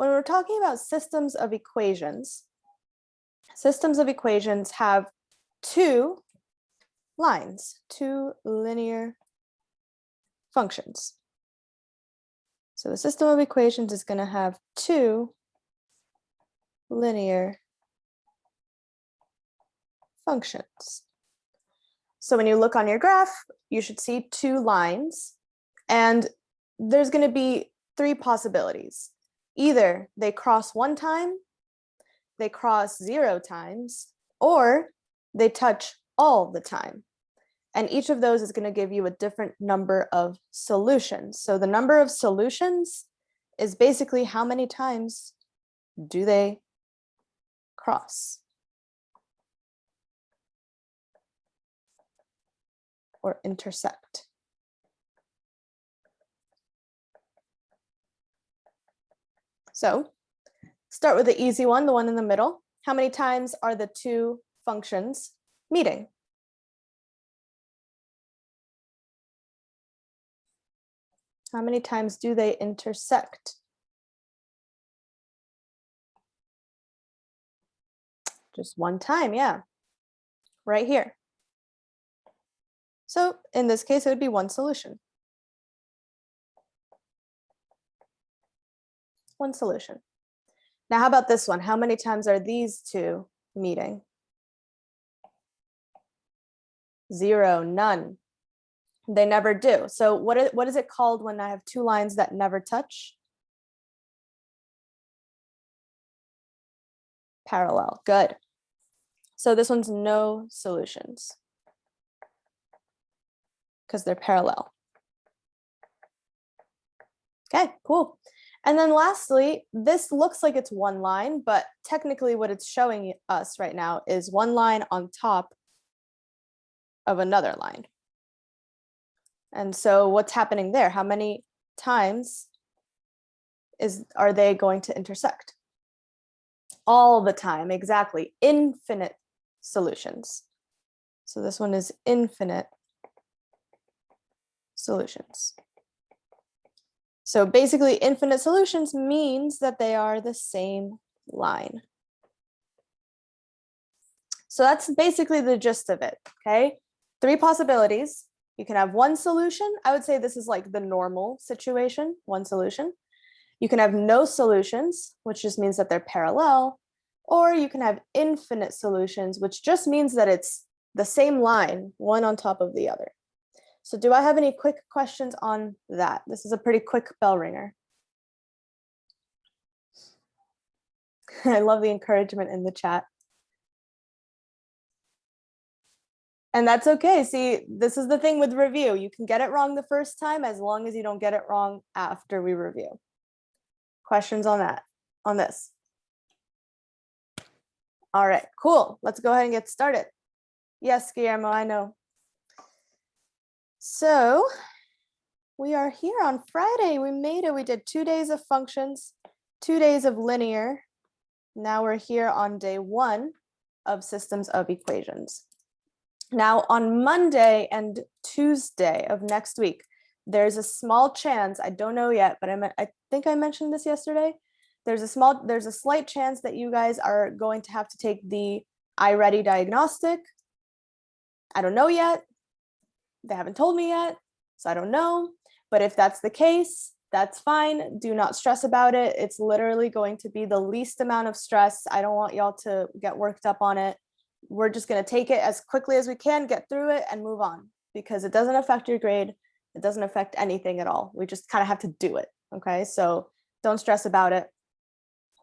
when we're talking about systems of equations have two lines, two linear functions. So the system of equations is going to have two linear functions. So when you look on your graph, you should see two lines, and there's going to be three possibilities. Either they cross one time, they cross 0 times, or they touch all the time. And each of those is going to give you a different number of solutions. So the number of solutions is basically how many times do they cross or intersect. So start with the easy one, the one in the middle. How many times are the two functions meeting? How many times do they intersect? Just one time, yeah, right here. So in this case, it would be one solution. One solution. Now, how about this one? How many times are these two meeting? 0, none. They never do. So what is it called when I have two lines that never touch? Parallel. Good. So this one's no solutions because they're parallel. Okay, cool. And then lastly, this looks like it's one line, but technically what it's showing us right now is one line on top of another line. And so what's happening there? How many times are they going to intersect? All the time, exactly. Infinite solutions. So this one is infinite solutions. So basically, infinite solutions means that they are the same line. So that's basically the gist of it, okay? Three possibilities. You can have one solution. I would say this is like the normal situation, one solution. You can have no solutions, which just means that they're parallel, or you can have infinite solutions, which just means that it's the same line, one on top of the other. So do I have any quick questions on that? This is a pretty quick bell ringer. I love the encouragement in the chat. And that's okay. See, this is the thing with review. You can get it wrong the first time as long as you don't get it wrong after we review. Questions on that, on this? All right, cool. Let's go ahead and get started. Yes, Guillermo, I know. So we are here on Friday. We made it. We did 2 days of functions, 2 days of linear. Now we're here on day 1 of systems of equations. Now on Monday and Tuesday of next week, there's a small chance, I don't know yet, but I think I mentioned this yesterday. There's a slight chance that you guys are going to have to take the iReady diagnostic. I don't know yet. They haven't told me yet, so I don't know. But if that's the case, that's fine. Do not stress about it. It's literally going to be the least amount of stress. I don't want y'all to get worked up on it. We're just going to take it as quickly as we can, get through it, and move on, because it doesn't affect your grade. It doesn't affect anything at all. We just kind of have to do it. Okay, so don't stress about it.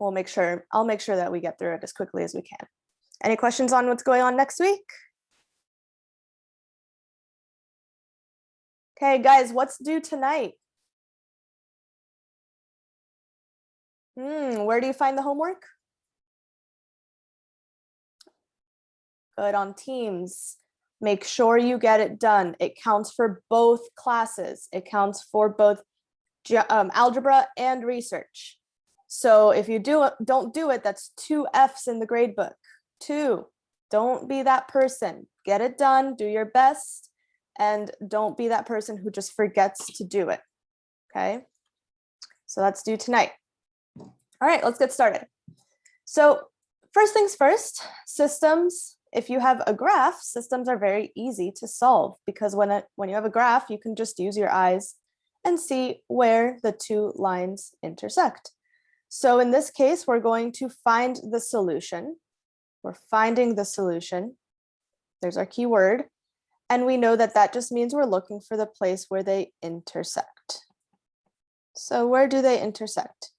I'll make sure that we get through it as quickly as we can. Any questions on what's going on next week? Okay, guys, what's due tonight? Where do you find the homework? Good, on Teams. Make sure you get it done. It counts for both classes. It counts for both algebra and research. So if you don't do it, that's 2 Fs in the grade book. 2. Don't be that person. Get it done, do your best, and don't be that person who just forgets to do it. Okay? So that's due tonight. All right, let's get started. So first things first, systems, if you have a graph, systems are very easy to solve because when you have a graph, you can just use your eyes and see where the two lines intersect. So in this case, we're going to find the solution. We're finding the solution. There's our keyword. And we know that that just means we're looking for the place where they intersect. So where do they intersect?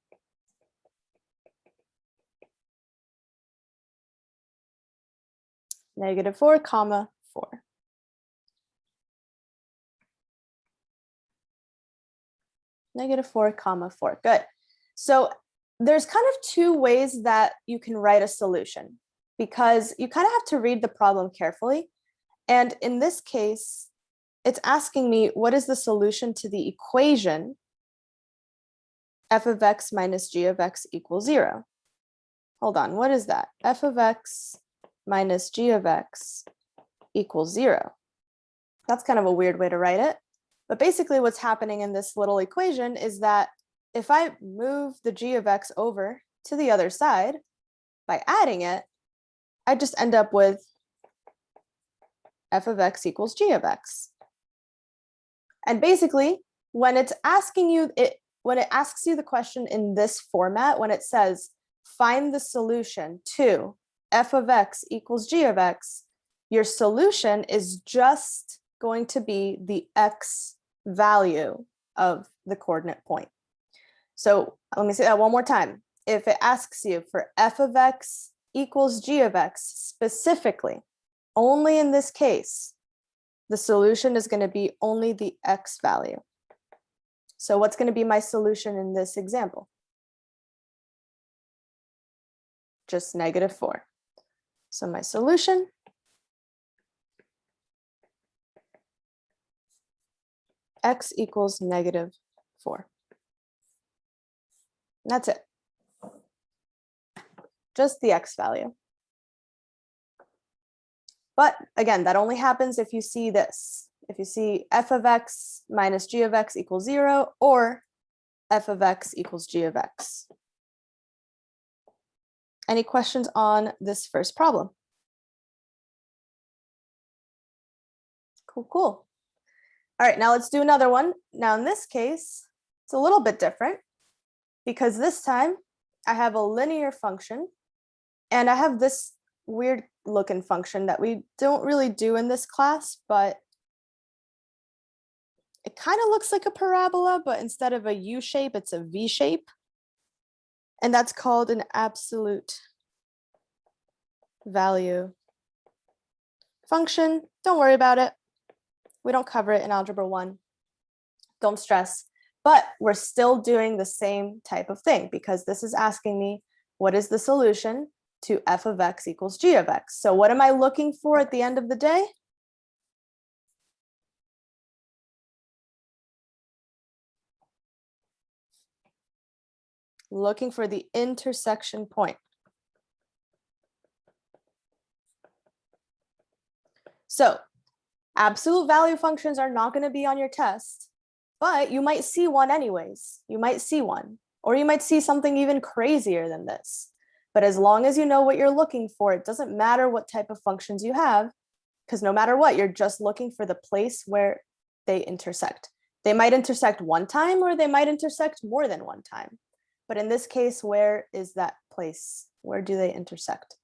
-4, 4. -4, 4. Good. So there's kind of two ways that you can write a solution because you kind of have to read the problem carefully. And in this case, it's asking me what is the solution to the equation f of x minus g of x equals 0. Hold on, what is that? F of x minus g of x equals 0. That's kind of a weird way to write it. But basically what's happening in this little equation is that if I move the g of x over to the other side, by adding it, I just end up with f of x equals g of x. And basically, when it's asking you, when it asks you the question in this format, when it says, find the solution to f of x equals g of x, your solution is just going to be the x value of the coordinate point. So let me say that one more time. If it asks you for f of x equals g of x specifically, only in this case, the solution is going to be only the x value. So what's going to be my solution in this example? Just -4. So my solution x equals -4. And that's it. Just the x value. But again, that only happens if you see this. If you see f of x minus g of x equals 0 or f of x equals g of x. Any questions on this first problem? Cool, cool. All right, now let's do another one. Now in this case, it's a little bit different because this time I have a linear function and I have this weird looking function that we don't really do in this class, but it kind of looks like a parabola, but instead of a U shape, it's a V shape. And that's called an absolute value function. Don't worry about it. We don't cover it in Algebra 1. Don't stress. But we're still doing the same type of thing because this is asking me, what is the solution to f of x equals g of x? So what am I looking for at the end of the day? Looking for the intersection point. So absolute value functions are not going to be on your test, but you might see one anyways. You might see one, or you might see something even crazier than this. But as long as you know what you're looking for, it doesn't matter what type of functions you have, because no matter what, you're just looking for the place where they intersect. They might intersect one time or they might intersect more than one time. But in this case, where is that place? Where do they intersect?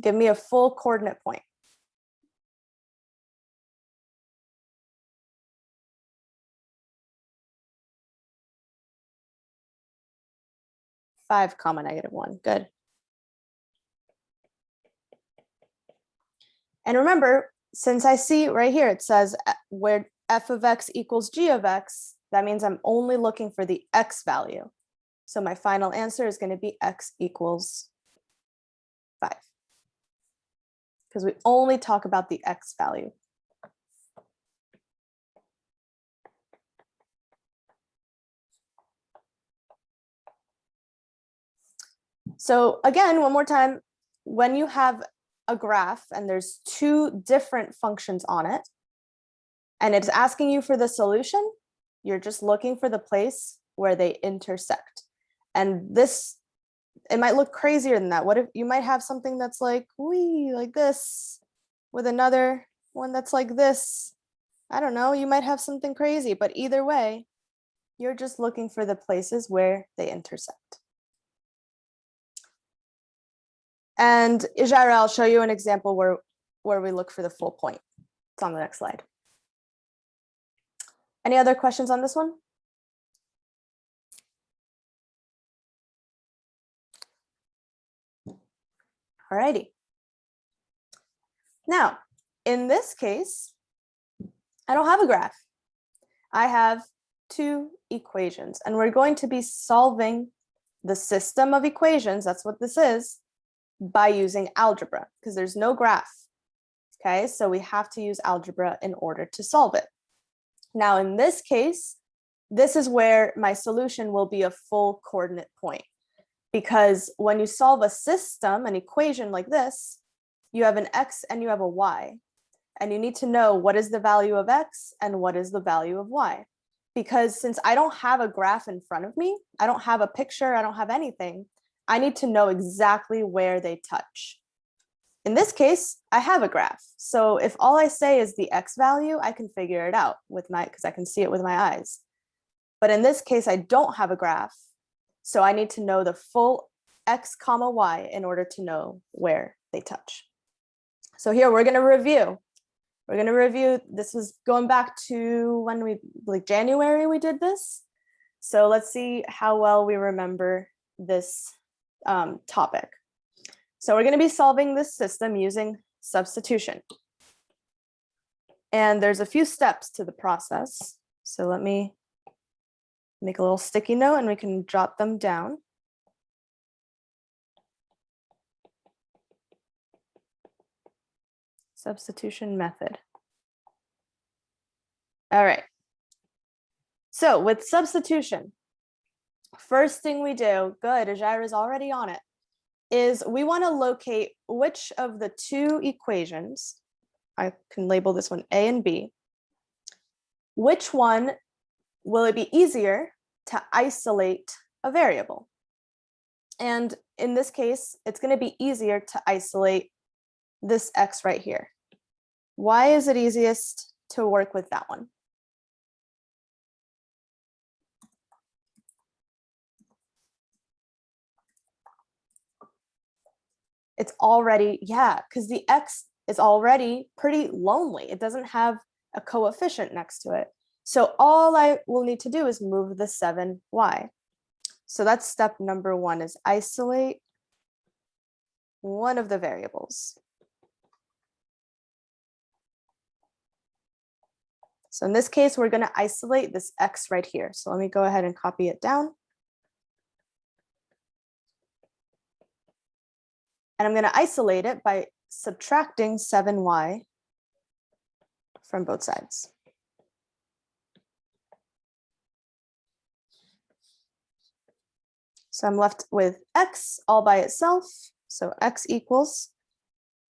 Give me a full coordinate point. -5, -1. Good. And remember, since I see right here, it says where f of x equals g of x, that means I'm only looking for the x value. So my final answer is going to be x equals 5. Because we only talk about the x value. So again, one more time, when you have a graph and there's two different functions on it, and it's asking you for the solution, you're just looking for the place where they intersect. And this, it might look crazier than that. What if you might have something that's like, wee, like this, with another one that's like this? I don't know, you might have something crazy, but either way, you're just looking for the places where they intersect. And Ijara, I'll show you an example where we look for the full point. It's on the next slide. Any other questions on this one? Alrighty. Now, in this case, I don't have a graph. I have two equations, and we're going to be solving the system of equations, that's what this is, by using algebra, because there's no graph. Okay, so we have to use algebra in order to solve it. Now, in this case, this is where my solution will be a full coordinate point, because when you solve a system, an equation like this, you have an x and you have a y, and you need to know what is the value of x and what is the value of y. Because since I don't have a graph in front of me, I don't have a picture, I don't have anything, I need to know exactly where they touch. In this case, I have a graph. So if all I say is the x value, I can figure it out with because I can see it with my eyes. But in this case, I don't have a graph. So I need to know the full x comma y in order to know where they touch. So here we're going to review. We're going to review. This was going back to when like January we did this. So let's see how well we remember this topic. So we're going to be solving this system using substitution. And there's a few steps to the process. So let me make a little sticky note and we can jot them down. Substitution method. All right. So with substitution, first thing we do, good, Ajira is already on it, is we want to locate which of the two equations, I can label this one A and B, which one will it be easier to isolate a variable? And in this case, it's going to be easier to isolate this x right here. Why is it easiest to work with that one? It's already, yeah, because the x is already pretty lonely. It doesn't have a coefficient next to it. So all I will need to do is move the 7y. So that's step number one, is isolate one of the variables. So in this case, we're going to isolate this x right here. So let me go ahead and copy it down. And I'm going to isolate it by subtracting 7y from both sides. So I'm left with x all by itself. So x equals,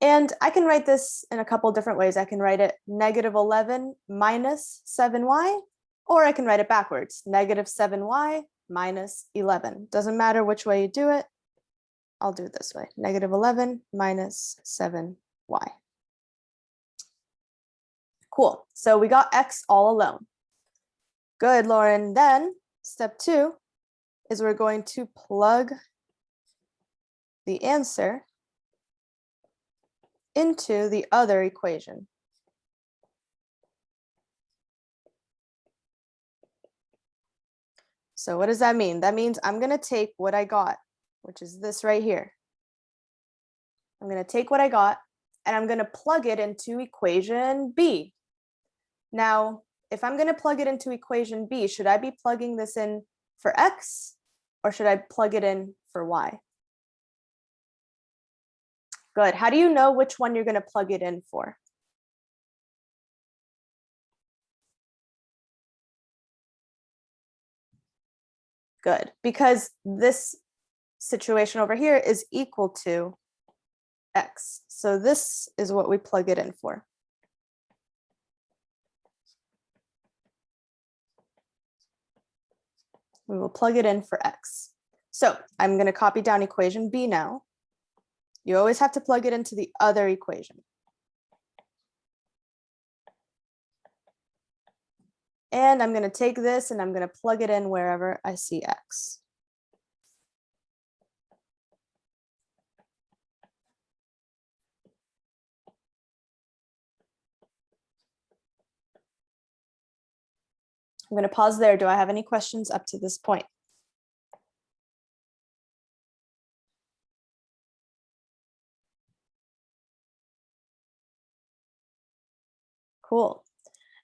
and I can write this in a couple different ways. I can write it -11 minus 7y, or I can write it backwards, -7y minus 11. Doesn't matter which way you do it. I'll do it this way, -11 minus 7y. Cool, so we got x all alone. Good, Lauren. Then step two is we're going to plug the answer into the other equation. So what does that mean? That means I'm going to take what I got, which is this right here. I'm going to take what I got and I'm going to plug it into equation B. Now, if I'm going to plug it into equation B, should I be plugging this in for x or should I plug it in for y? Good. How do you know which one you're going to plug it in for? Good, because this situation over here is equal to x. So this is what we plug it in for. We will plug it in for x. So I'm going to copy down equation B now. You always have to plug it into the other equation. And I'm going to take this and I'm going to plug it in wherever I see x. I'm going to pause there. Do I have any questions up to this point? Cool.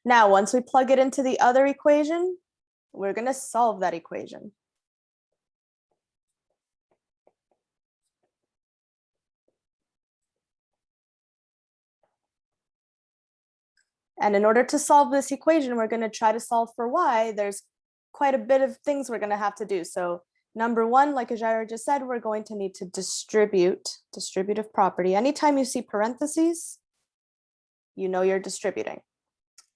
Now, once we plug it into the other equation, we're going to solve that equation. And in order to solve this equation, we're going to try to solve for y. There's quite a bit of things we're going to have to do. So number one, like Ajara just said, we're going to need to distribute distributive property. Anytime you see parentheses, you know you're distributing.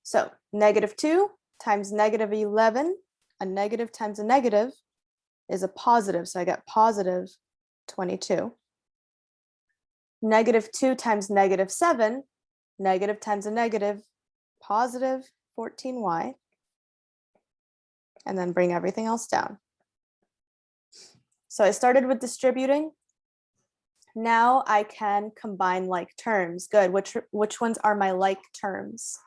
So -2 times -11, a negative times a negative is a positive. So I get positive 22. -2 times -7, negative times a negative, positive 14y, and then bring everything else down. So I started with distributing. Now I can combine like terms. Good. Which ones are my like terms?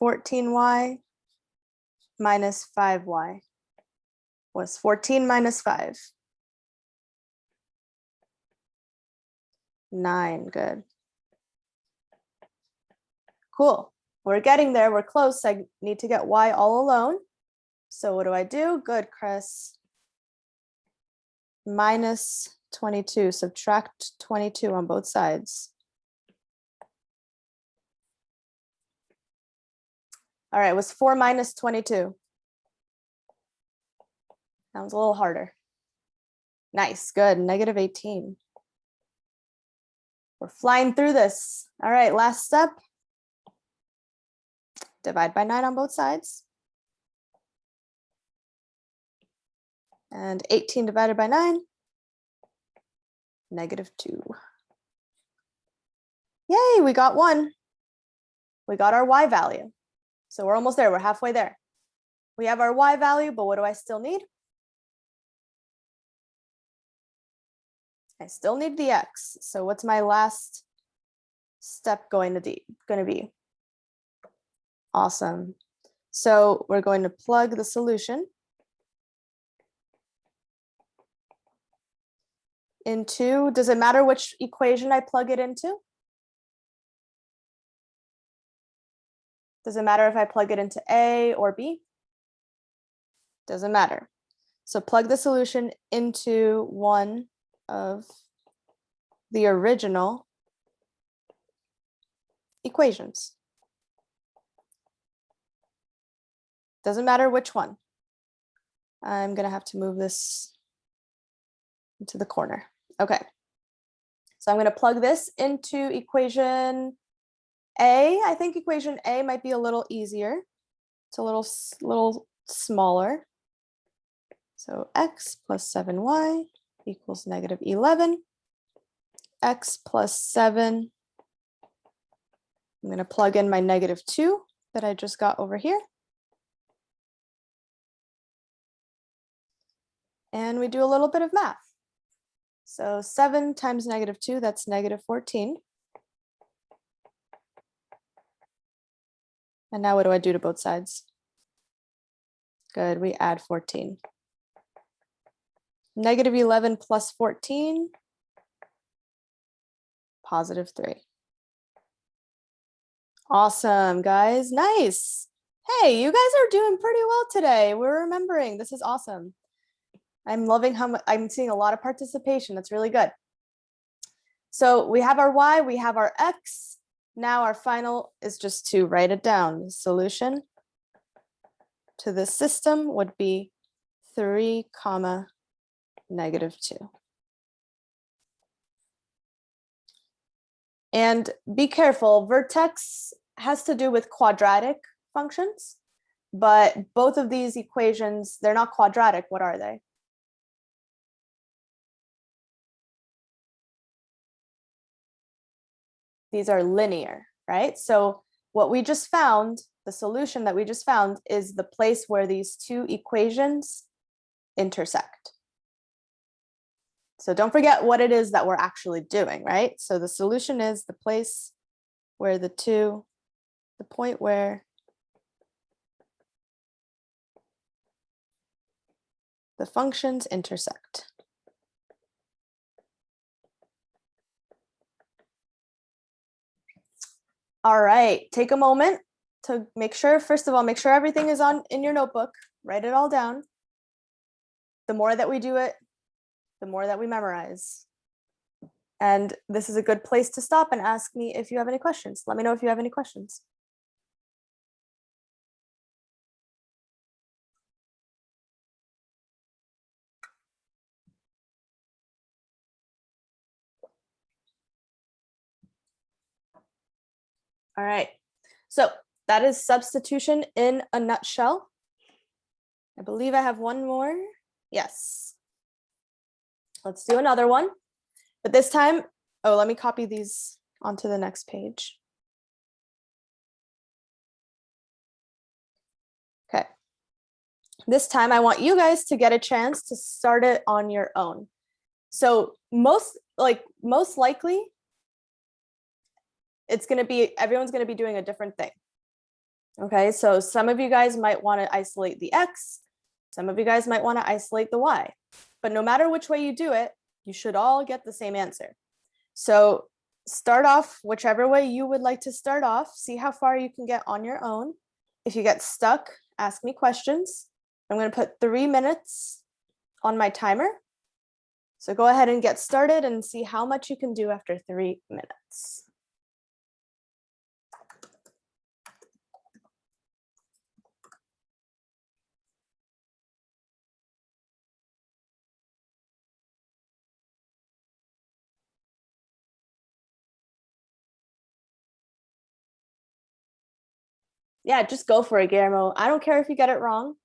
(14y minus 5y) was 14 minus 5. 9. Good. Cool. We're getting there. We're close. I need to get y all alone. So what do? Good, Chris. Minus 22. Subtract 22 on both sides. All right, it was 4 minus 22. That was a little harder. Nice, good, -18. We're flying through this. All right, last step. Divide by 9 on both sides. And 18 divided by 9, -2. Yay, we got 1. We got our y value. So we're almost there, we're halfway there. We have our y value, but what do I still need? I still need the x. So what's my last step going to be? Awesome. So we're going to plug the solution into, does it matter which equation I plug it into? Does it matter if I plug it into A or B? Doesn't matter. So plug the solution into one of the original equations. Doesn't matter which one. I'm going to have to move this into the corner. Okay. So I'm going to plug this into equation A. I think equation A might be a little easier. It's a little smaller. So x plus 7y equals -11. X plus 7. I'm going to plug in my -2 that I just got over here. And we do a little bit of math. So 7 times -2, that's -14. And now what do I do to both sides? Good, we add 14. -11 plus 14, +3. Awesome, guys, nice. Hey, you guys are doing pretty well today. We're remembering, this is awesome. I'm loving how I'm seeing a lot of participation. That's really good. So we have our y, we have our x. Now our final is just to write it down. The solution to this system would be 3, -2. And be careful, vertex has to do with quadratic functions, but both of these equations, they're not quadratic. What are they? These are linear, right? So what we just found, the solution that we just found, is the place where these two equations intersect. So don't forget what it is that we're actually doing, right? So the solution is the place where the point where the functions intersect. All right, take a moment to make sure, first of all, make sure everything is in your notebook, write it all down. The more that we do it, the more that we memorize. And this is a good place to stop and ask me if you have any questions. Let me know if you have any questions. All right, so that is substitution in a nutshell. I believe I have one more. Yes. Let's do another one. But this time, oh, let me copy these onto the next page. Okay. This time I want you guys to get a chance to start it on your own. So most likely, everyone's going to be doing a different thing. Okay, so some of you guys might want to isolate the X, some of you guys might want to isolate the Y, but no matter which way you do it, you should all get the same answer. So start off whichever way you would like to start off, see how far you can get on your own. If you get stuck, ask me questions. I'm going to put 3 minutes on my timer. So go ahead and get started and see how much you can do after 3 minutes. Yeah, just go for it, Guillermo. I don't care if you get it wrong.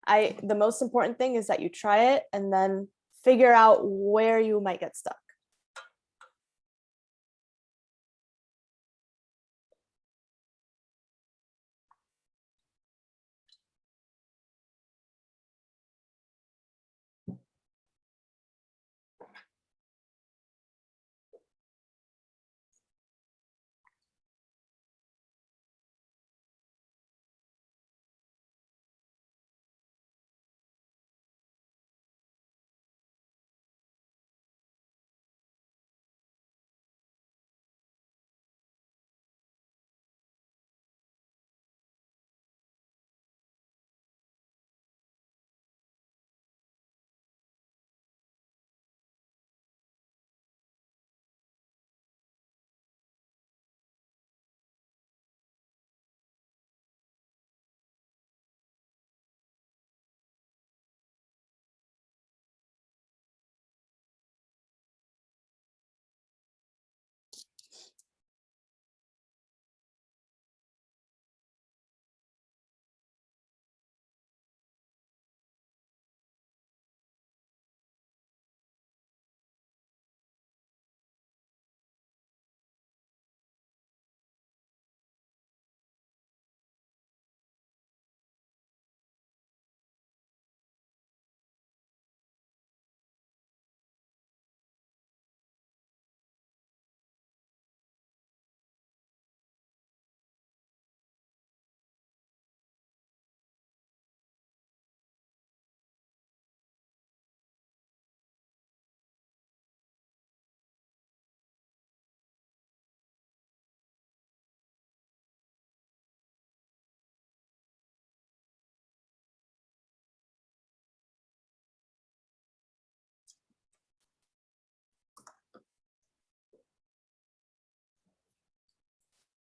The most important thing is that you try it and then figure out where you might get stuck.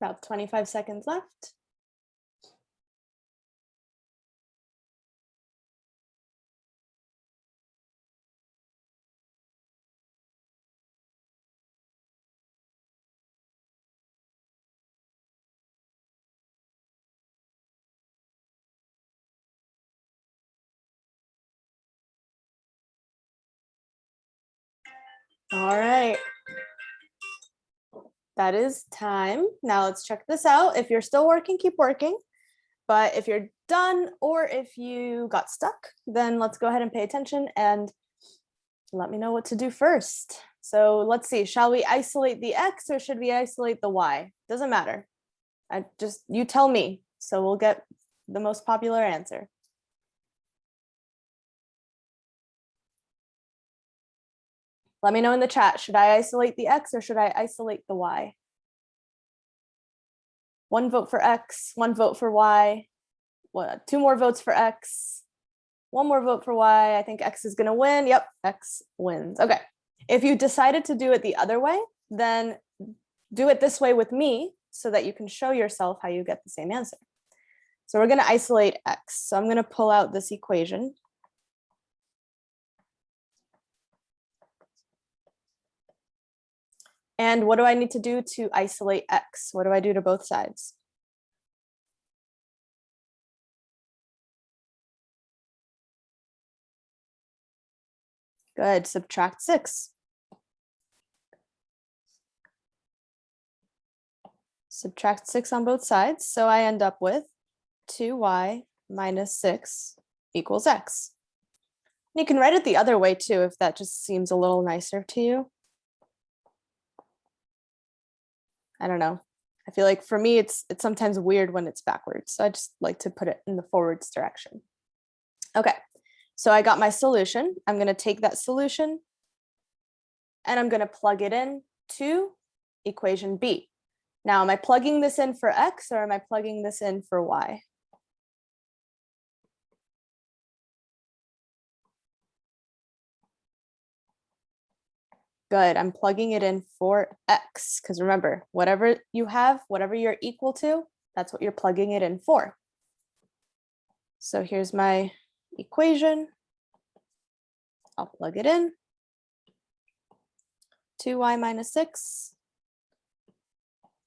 About 25 seconds left. All right. That is time. Now let's check this out. If you're still working, keep working. But if you're done or if you got stuck, then let's go ahead and pay attention and let me know what to do first. So let's see, shall we isolate the X or should we isolate the Y? Doesn't matter. You tell me. So we'll get the most popular answer. Let me know in the chat. Should I isolate the X or should I isolate the Y? 1 vote for X, 1 vote for Y. 2 more votes for X. 1 more vote for Y. I think X is going to win. Yep, X wins. Okay. If you decided to do it the other way, then do it this way with me so that you can show yourself how you get the same answer. So we're going to isolate X. So I'm going to pull out this equation. And what do I need to do to isolate X? What do I do to both sides? Good, subtract 6. Subtract 6 on both sides. So I end up with 2y minus 6 equals X. And you can write it the other way too, if that just seems a little nicer to you. I don't know. I feel like for me, it's sometimes weird when it's backwards. So I just like to put it in the forwards direction. Okay, so I got my solution. I'm going to take that solution and I'm going to plug it in to equation B. Now, am I plugging this in for X or am I plugging this in for Y? Good, I'm plugging it in for X, because remember, whatever you have, whatever you're equal to, that's what you're plugging it in for. So here's my equation. I'll plug it in. 2y minus 6.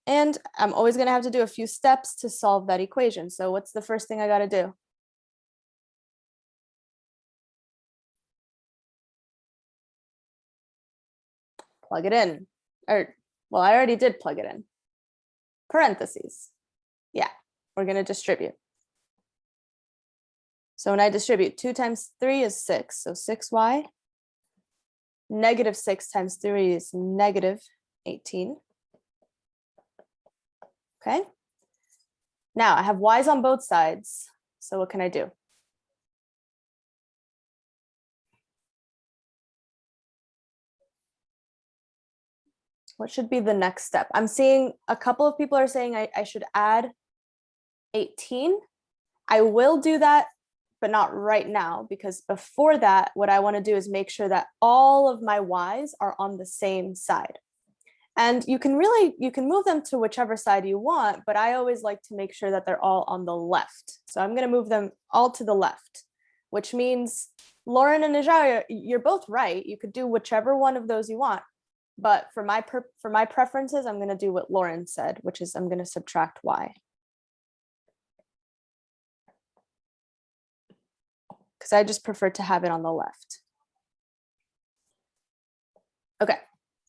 And I'm always going to have to do a few steps to solve that equation. So what's the first thing I got to do? Plug it in. Or, well, I already did plug it in. Parentheses. Yeah, we're going to distribute. So when I distribute, 2 times 3 is 6. So 6y. Negative 6 times 3 is negative 18. Okay. Now I have y's on both sides. So what can I do? What should be the next step? I'm seeing a couple of people are saying I should add 18. I will do that, but not right now, because before that, what I want to do is make sure that all of my y's are on the same side. And you can move them to whichever side you want, but I always like to make sure that they're all on the left. So I'm going to move them all to the left, which means Lauren and Najaya, you're both right. You could do whichever one of those you want. But for my preferences, I'm going to do what Lauren said, which is I'm going to subtract y. Because I just prefer to have it on the left. Okay,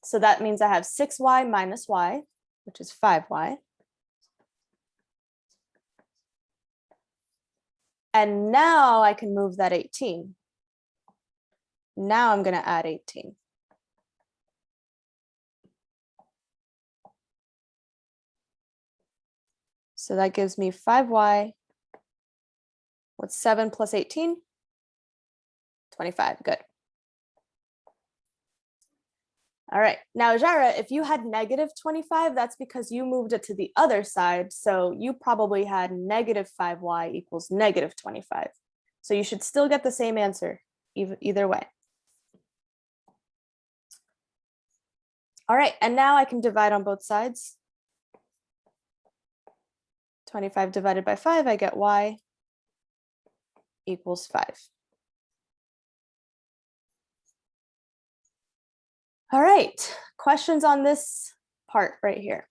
so that means I have 6y minus y, which is 5y. And now I can move that 18. Now I'm going to add 18. So that gives me 5y. What's 7 plus 18? 25. Good. All right. Now, Jara, if you had negative 25, that's because you moved it to the other side. So you probably had negative 5y equals negative 25. So you should still get the same answer either way. All right. And now I can divide on both sides. 25 divided by 5, I get y equals 5. All right, questions on this part right here?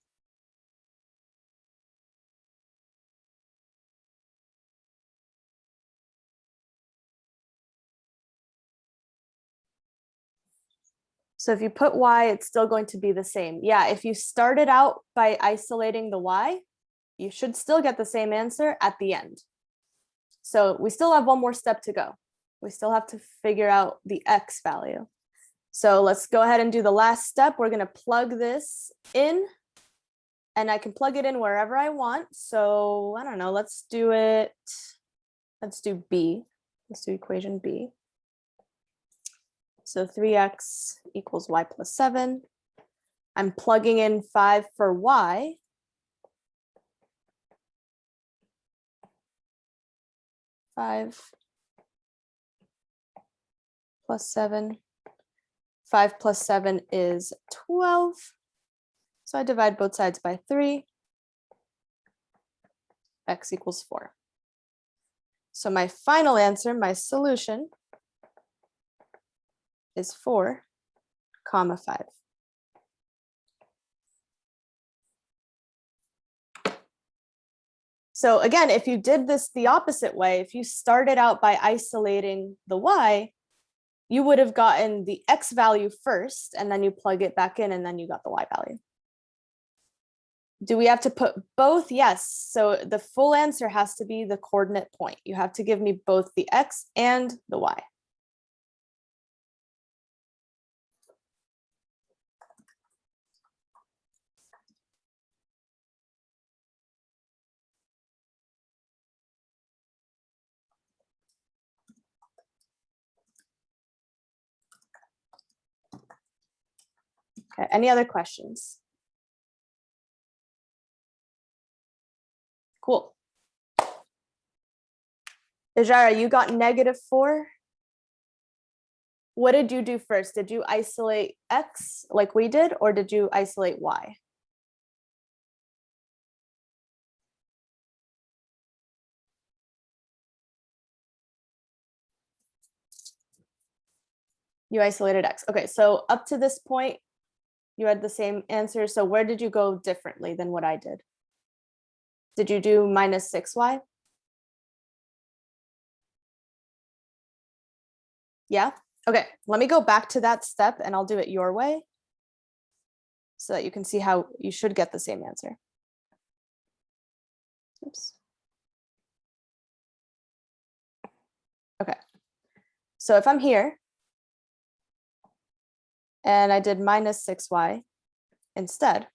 So if you put y, it's still going to be the same. Yeah, if you started out by isolating the y, you should still get the same answer at the end. So we still have one more step to go. We still have to figure out the x value. So let's go ahead and do the last step. We're going to plug this in, and I can plug it in wherever I want. So I don't know, let's do it. Let's do B. Let's do equation B. So 3x equals y plus 7. I'm plugging in 5 for y. Five plus 7. 5 plus 7 is 12. So I divide both sides by 3. X equals 4. So my final answer, my solution, is 4, 5. So again, if you did this the opposite way, if you started out by isolating the y, you would have gotten the x value first, and then you plug it back in, and then you got the y value. Do we have to put both? Yes. So the full answer has to be the coordinate point. You have to give me both the x and the y. Okay, any other questions? Cool. Ijara, you got -4. What did you do first? Did you isolate x like we did, or did you isolate y? You isolated x. Okay, so up to this point, you had the same answer. So where did you go differently than what I did? Did you do -6y? Yeah? Okay, let me go back to that step and I'll do it your way so that you can see how you should get the same answer. Oops. Okay, so if I'm here and I did -6y instead,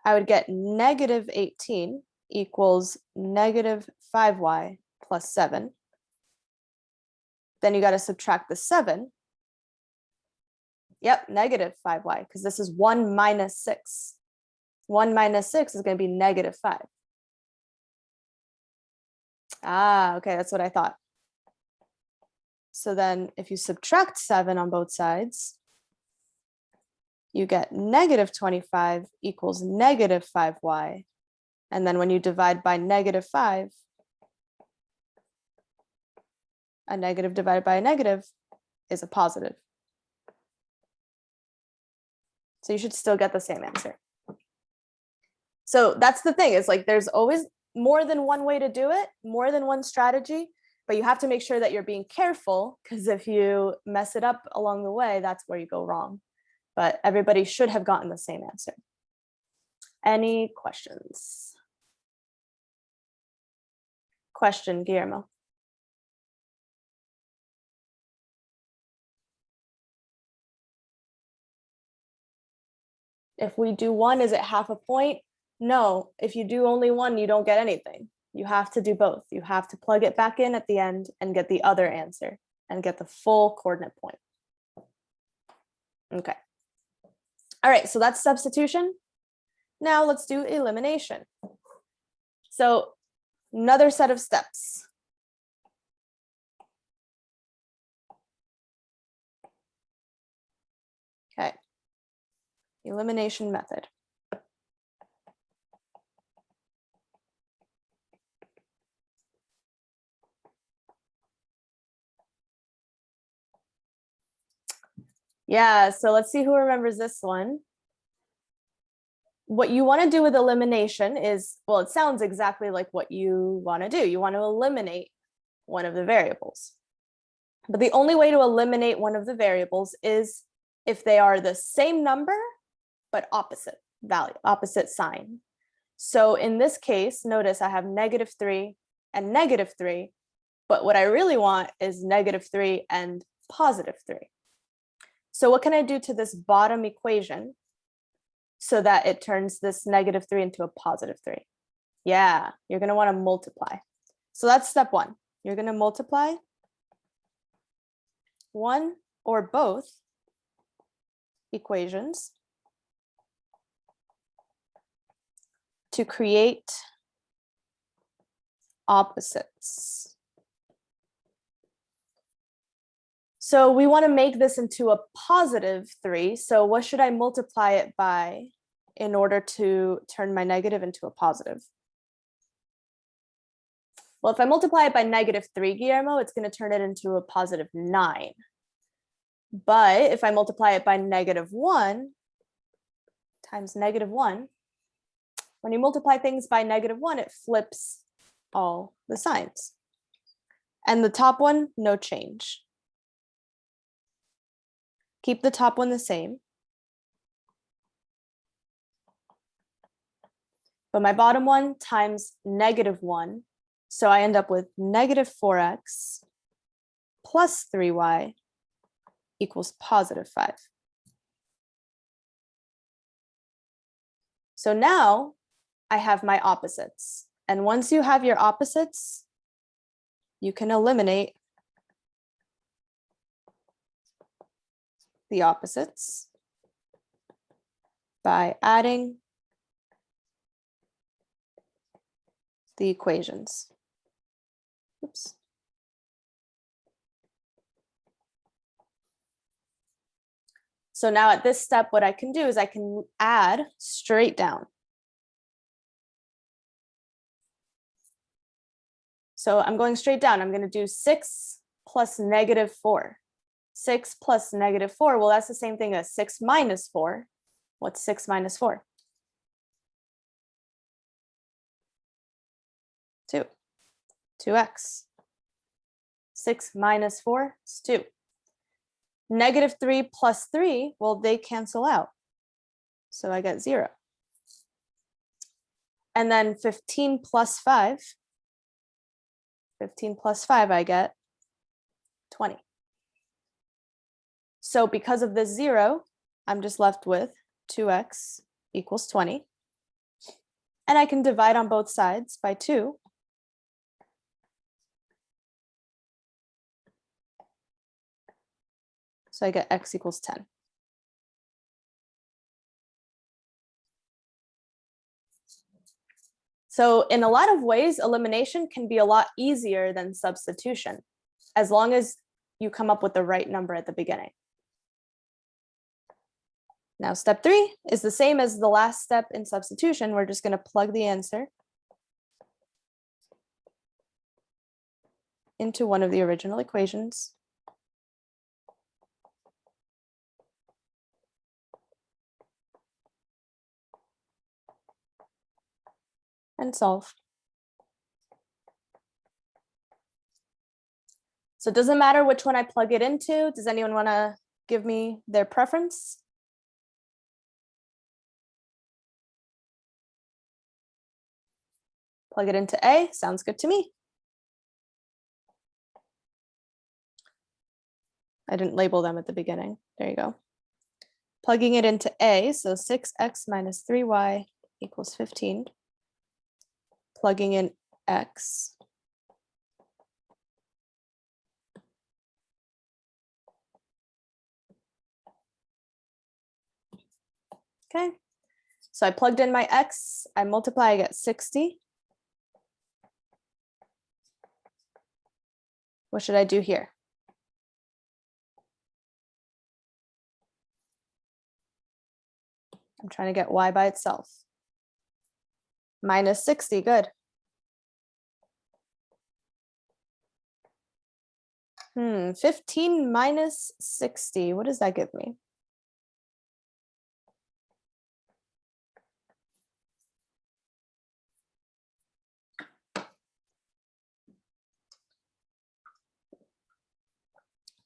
I would get -18 equals -5y plus 7. Then you got to subtract the 7. Yep, -5y, because this is 1 minus 6. 1 minus 6 is going to be -5. Ah, okay, that's what I thought. So then if you subtract 7 on both sides, you get -25 equals -5y. And then when you divide by -5, a negative divided by a negative is a positive. So you should still get the same answer. So that's the thing, is like there's always more than one way to do it, more than one strategy, but you have to make sure that you're being careful, because if you mess it up along the way, that's where you go wrong. But everybody should have gotten the same answer. Any questions? Question, Guillermo. If we do one, is it half a point? No, if you do only one, you don't get anything. You have to do both. You have to plug it back in at the end and get the other answer and get the full coordinate point. Okay. All right, so that's substitution. Now let's do elimination. So another set of steps. Okay. Elimination method. Yeah, so let's see who remembers this one. What you want to do with elimination is, well, it sounds exactly like what you want to do. You want to eliminate one of the variables. But the only way to eliminate one of the variables is if they are the same number, but opposite value, opposite sign. So in this case, notice I have -3 and -3, but what I really want is -3 and +3. So what can I do to this bottom equation so that it turns this -3 into a +3? Yeah, you're going to want to multiply. So that's step one. You're going to multiply one or both equations to create opposites. So we want to make this into a +3. So what should I multiply it by in order to turn my negative into a positive? Well, if I multiply it by -3, Guillermo, it's going to turn it into a +9. But if I multiply it by -1 times -1, when you multiply things by -1, it flips all the signs. And the top one, no change. Keep the top one the same. But my bottom one times -1. So I end up with -4x plus 3y equals +5. So now I have my opposites. And once you have your opposites, you can eliminate the opposites by adding the equations. Oops. So now at this step, what I can do is I can add straight down. So I'm going straight down. I'm going to do 6 plus -4. 6 plus -4, well, that's the same thing as 6 minus 4. What's 6 minus 4? 2. 2x. 6 minus 4 is 2. -3 plus 3, well, they cancel out. So I get 0. And then 15 plus 5. 15 plus 5, I get 20. So because of this 0, I'm just left with 2x equals 20. And I can divide on both sides by 2. So I get x equals 10. So in a lot of ways, elimination can be a lot easier than substitution, as long as you come up with the right number at the beginning. Now, step 3 is the same as the last step in substitution. We're just going to plug the answer into one of the original equations. And solve. So it doesn't matter which one I plug it into. Does anyone want to give me their preference? Plug it into A, sounds good to me. I didn't label them at the beginning. There you go. Plugging it into A, so 6x minus 3y equals 15. Plugging in x. Okay, so I plugged in my x, I multiply, I get 60. What should I do here? I'm trying to get y by itself. Minus 60, good. 15 minus 60, what does that give me?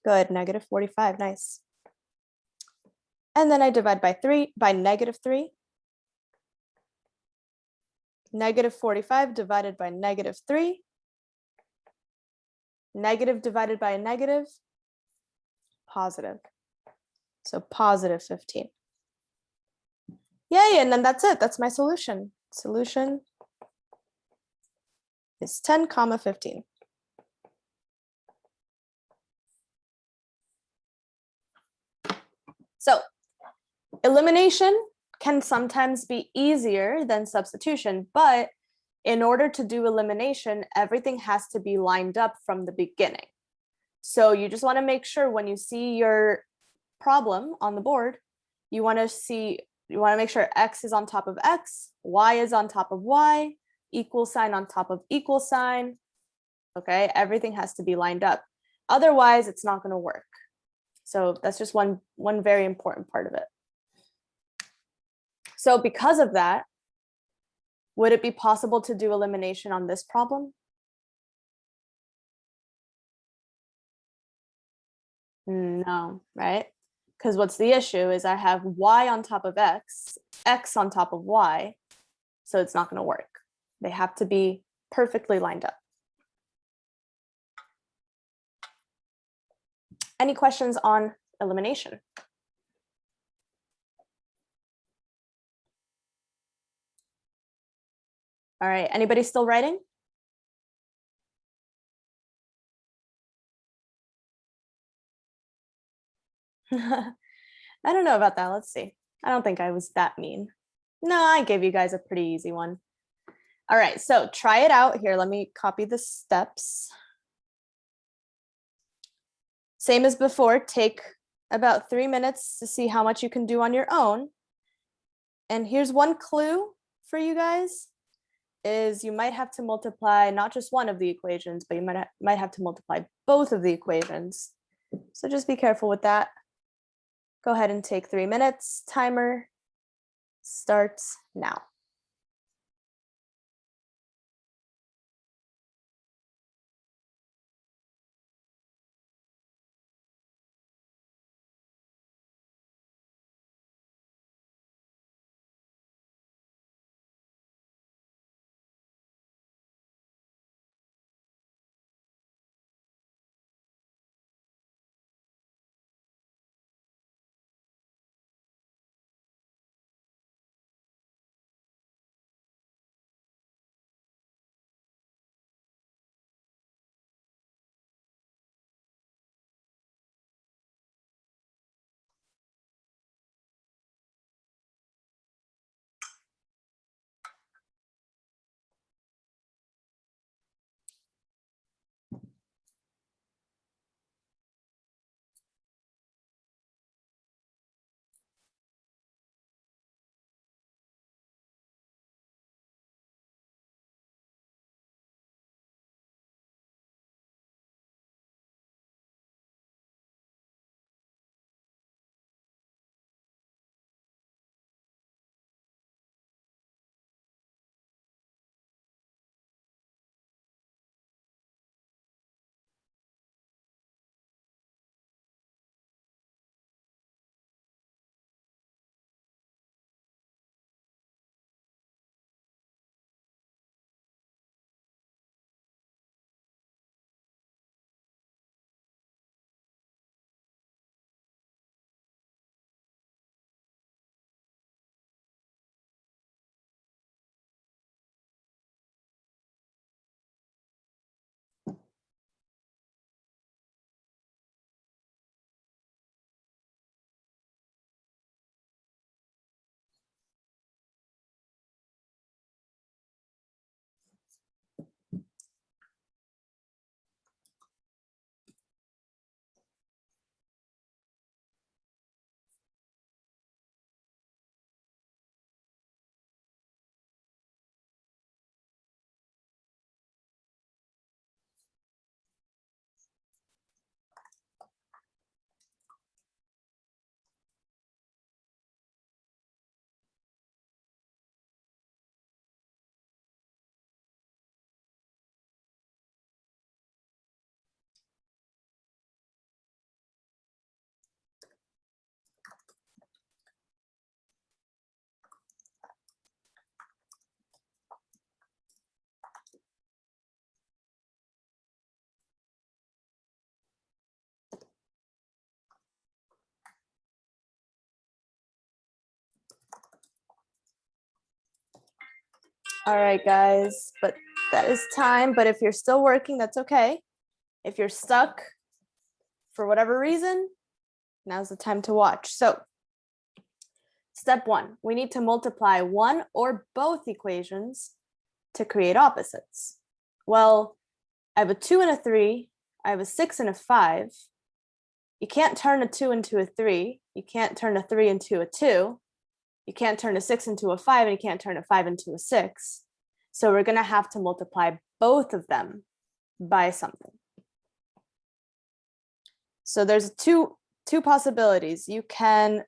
Good, negative 45, nice. And then I divide by negative 3. Negative 45 divided by negative 3. Negative divided by a negative, positive. So positive 15. Yay, and then that's it. That's my solution. Solution is 10, 15. So elimination can sometimes be easier than substitution, but in order to do elimination, everything has to be lined up from the beginning. So you just want to make sure when you see your problem on the board, you want to make sure X is on top of X, Y is on top of Y, equal sign on top of equal sign. Okay, everything has to be lined up. Otherwise, it's not going to work. So that's just one very important part of it. So because of that, would it be possible to do elimination on this problem? No, right? Because what's the issue is I have Y on top of X, X on top of Y, so it's not going to work. They have to be perfectly lined up. Any questions on elimination? All right, anybody still writing? I don't know about that. Let's see. I don't think I was that mean. No, I gave you guys a pretty easy one. All right, so try it out here. Let me copy the steps. Same as before, take about 3 minutes to see how much you can do on your own. And here's one clue for you guys, is you might have to multiply not just one of the equations, but you might have to multiply both of the equations. So just be careful with that. Go ahead and take 3 minutes. Timer starts now. All right, guys, but that is time. But if you're still working, that's okay. If you're stuck for whatever reason, now's the time to watch. So step one, we need to multiply one or both equations to create opposites. Well, I have a 2 and a 3. I have a 6 and a 5. You can't turn a 2 into a 3. You can't turn a 3 into a 2. You can't turn a 6 into a 5, and you can't turn a 5 into a 6. So we're going to have to multiply both of them by something. So there's two possibilities. You can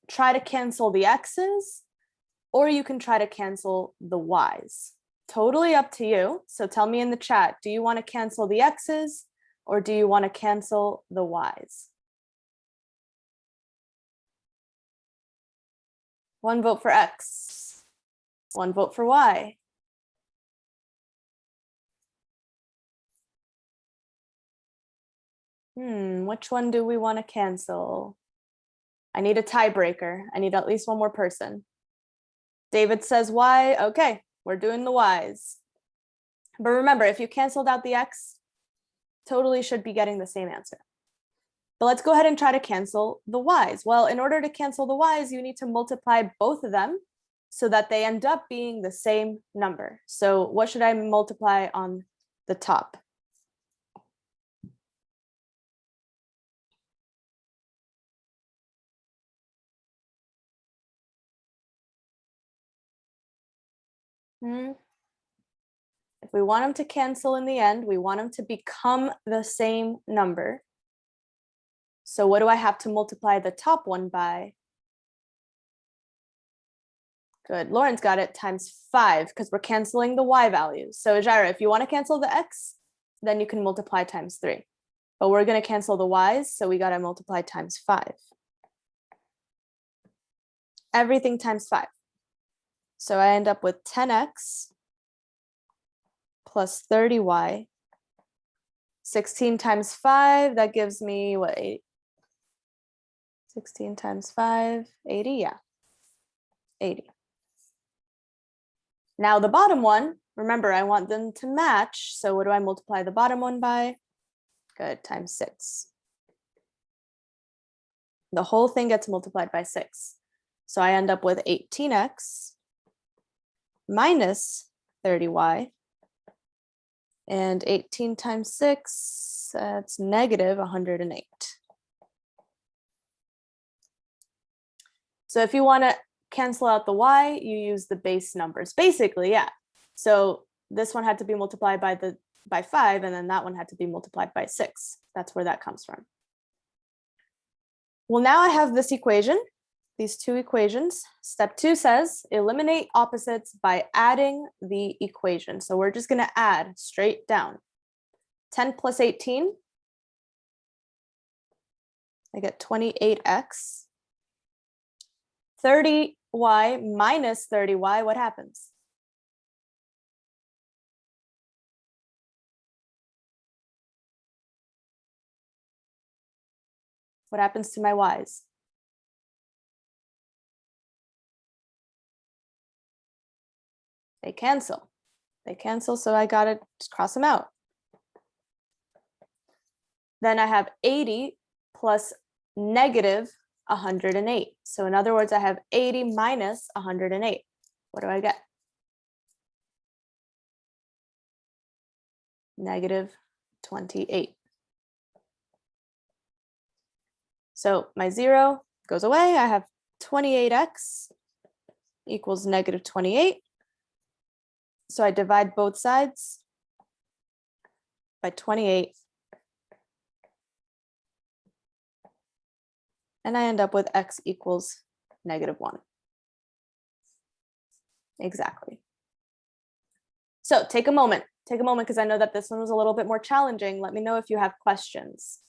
try to cancel the x's, or you can try to cancel the y's. Totally up to you. So tell me in the chat, do you want to cancel the x's, or do you want to cancel the y's? One vote for x, one vote for y. Which one do we want to cancel? I need a tiebreaker. I need at least one more person. David says y. Okay, we're doing the y's. But remember, if you canceled out the x, totally should be getting the same answer. But let's go ahead and try to cancel the y's. Well, in order to cancel the y's, you need to multiply both of them so that they end up being the same number. So what should I multiply on the top? If we want them to cancel in the end, we want them to become the same number. So what do I have to multiply the top one by? Good, Lauren's got it, times 5, because we're canceling the y values. So Jaira, if you want to cancel the x, then you can multiply times 3. But we're going to cancel the y's, so we got to multiply times 5. Everything times 5. So I end up with 10x plus 30y. 16 times 5, that gives me what, 80? 16 times 5, 80, yeah, 80. Now the bottom one, remember, I want them to match. So what do I multiply the bottom one by? Good, times 6. The whole thing gets multiplied by 6. So I end up with 18x minus 30y. And 18 times 6, that's negative 108. So if you want to cancel out the y, you use the base numbers. Basically, yeah. So this one had to be multiplied by 5, and then that one had to be multiplied by 6. That's where that comes from. Well, now I have this equation, these two equations. Step 2 says eliminate opposites by adding the equation. So we're just going to add straight down. 10 plus 18, I get 28x. 30y minus 30y, what happens? What happens to my y's? They cancel. They cancel, so I gotta just cross them out. Then I have 80 plus negative 108. So in other words, I have 80 minus 108. What do I get? Negative 28. So my 0 goes away. I have 28x equals negative 28. So I divide both sides by 28. And I end up with x equals negative 1. Exactly. So take a moment because I know that this one was a little bit more challenging. Let me know if you have questions.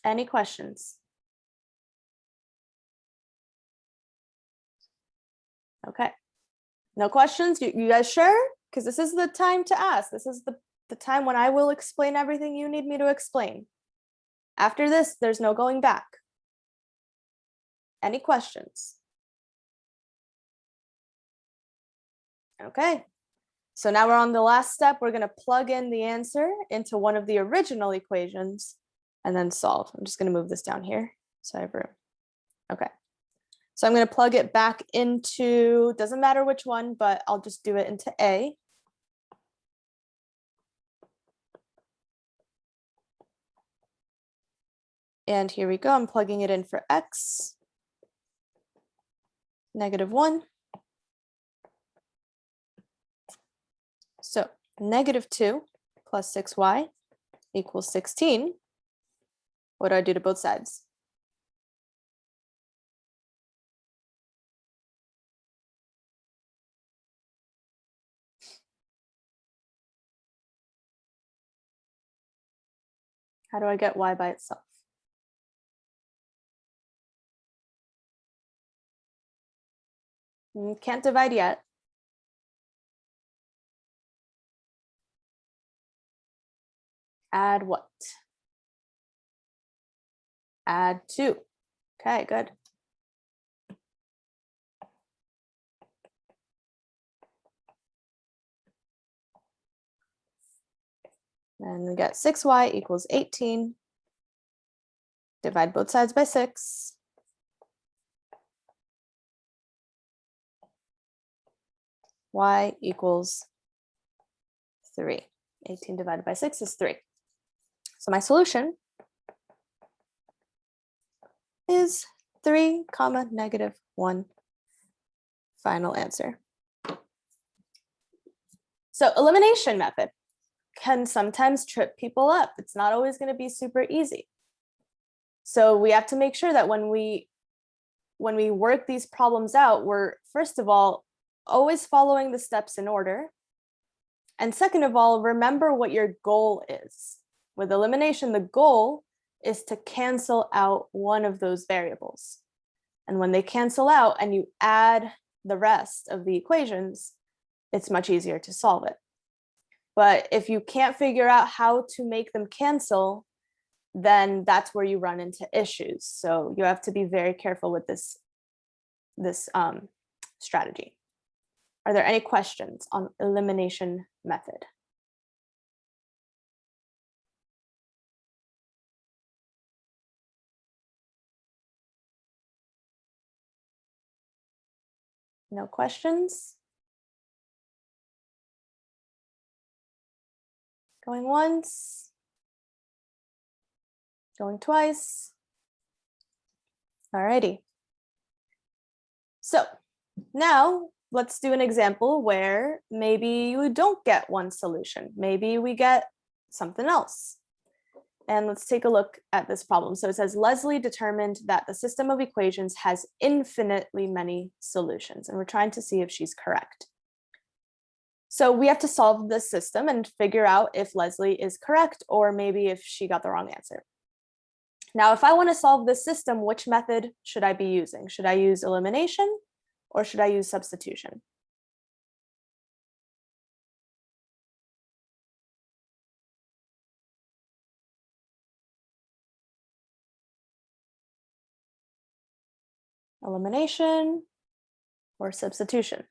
Any questions? Okay. No questions? You guys sure? Because this is the time to ask. This is the time when I will explain everything you need me to explain. After this, there's no going back. Any questions? Okay. So now we're on the last step. We're going to plug in the answer into one of the original equations and then solve. I'm just going to move this down here so I have room. Okay. So I'm going to plug it back into, doesn't matter which one, but I'll just do it into A. And here we go. I'm plugging it in for X, -1. So -2 plus 6y equals 16. What do I do to both sides? How do I get y by itself? Can't divide yet. Add what? Add 2. Okay, good. And we get 6y equals 18. Divide both sides by 6. Y equals 3. 18 divided by 6 is 3. So my solution is 3, -1. Final answer. So elimination method can sometimes trip people up. It's not always going to be super easy. So we have to make sure that when we work these problems out, we're first of all always following the steps in order. And second of all, remember what your goal is. With elimination, the goal is to cancel out one of those variables. And when they cancel out and you add the rest of the equations, it's much easier to solve it. But if you can't figure out how to make them cancel, then that's where you run into issues. So you have to be very careful with this strategy. Are there any questions on elimination method? No questions? Going once? Going twice? Alrighty. So now let's do an example where maybe you don't get one solution. Maybe we get something else. And let's take a look at this problem. So it says Leslie determined that the system of equations has infinitely many solutions, and we're trying to see if she's correct. So we have to solve this system and figure out if Leslie is correct, or maybe if she got the wrong answer. Now, if I want to solve this system, which method should I be using? Should I use elimination or should I use substitution? Elimination or substitution?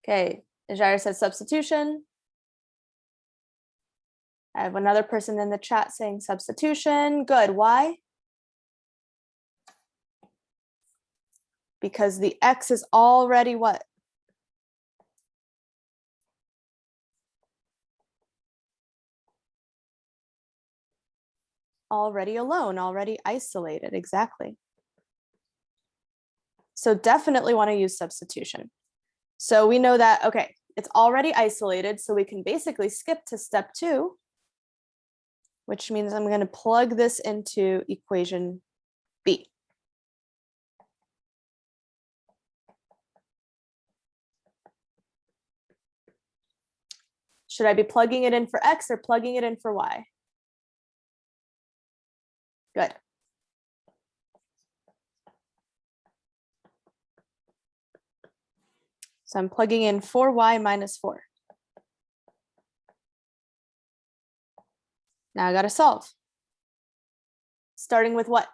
Okay, Jair says substitution. I have another person in the chat saying substitution. Good. Why? Because the x is already what? Already alone, already isolated. Exactly. So definitely want to use substitution. So we know that, okay, it's already isolated, so we can basically skip to step 2, which means I'm going to plug this into equation B. Should I be plugging it in for x or plugging it in for y? Good. So I'm plugging in 4y minus 4. Now I got to solve. Starting with what?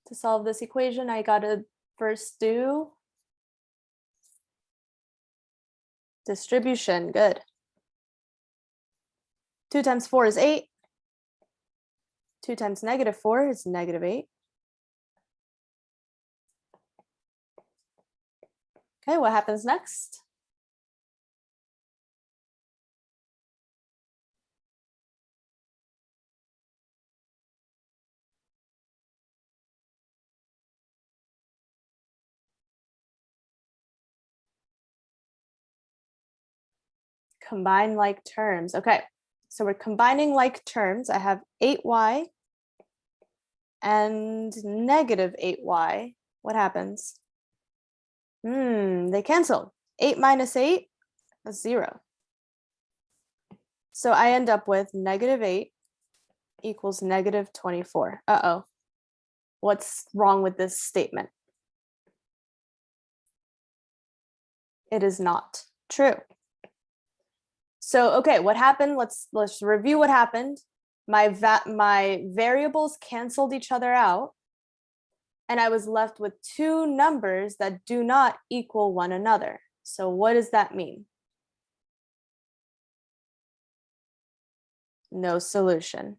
To solve this equation, I got to first do distribution. Good. 2 times 4 is 8. 2 times negative 4 is negative 8. Okay, what happens next? Combine like terms. Okay, so we're combining like terms. I have 8y and negative 8y. What happens? They cancel. 8 minus 8, that's 0. So I end up with negative 8 equals negative 24. Uh-oh. What's wrong with this statement? It is not true. So, okay, what happened? Let's review what happened. My variables canceled each other out, and I was left with two numbers that do not equal one another. So what does that mean? No solution.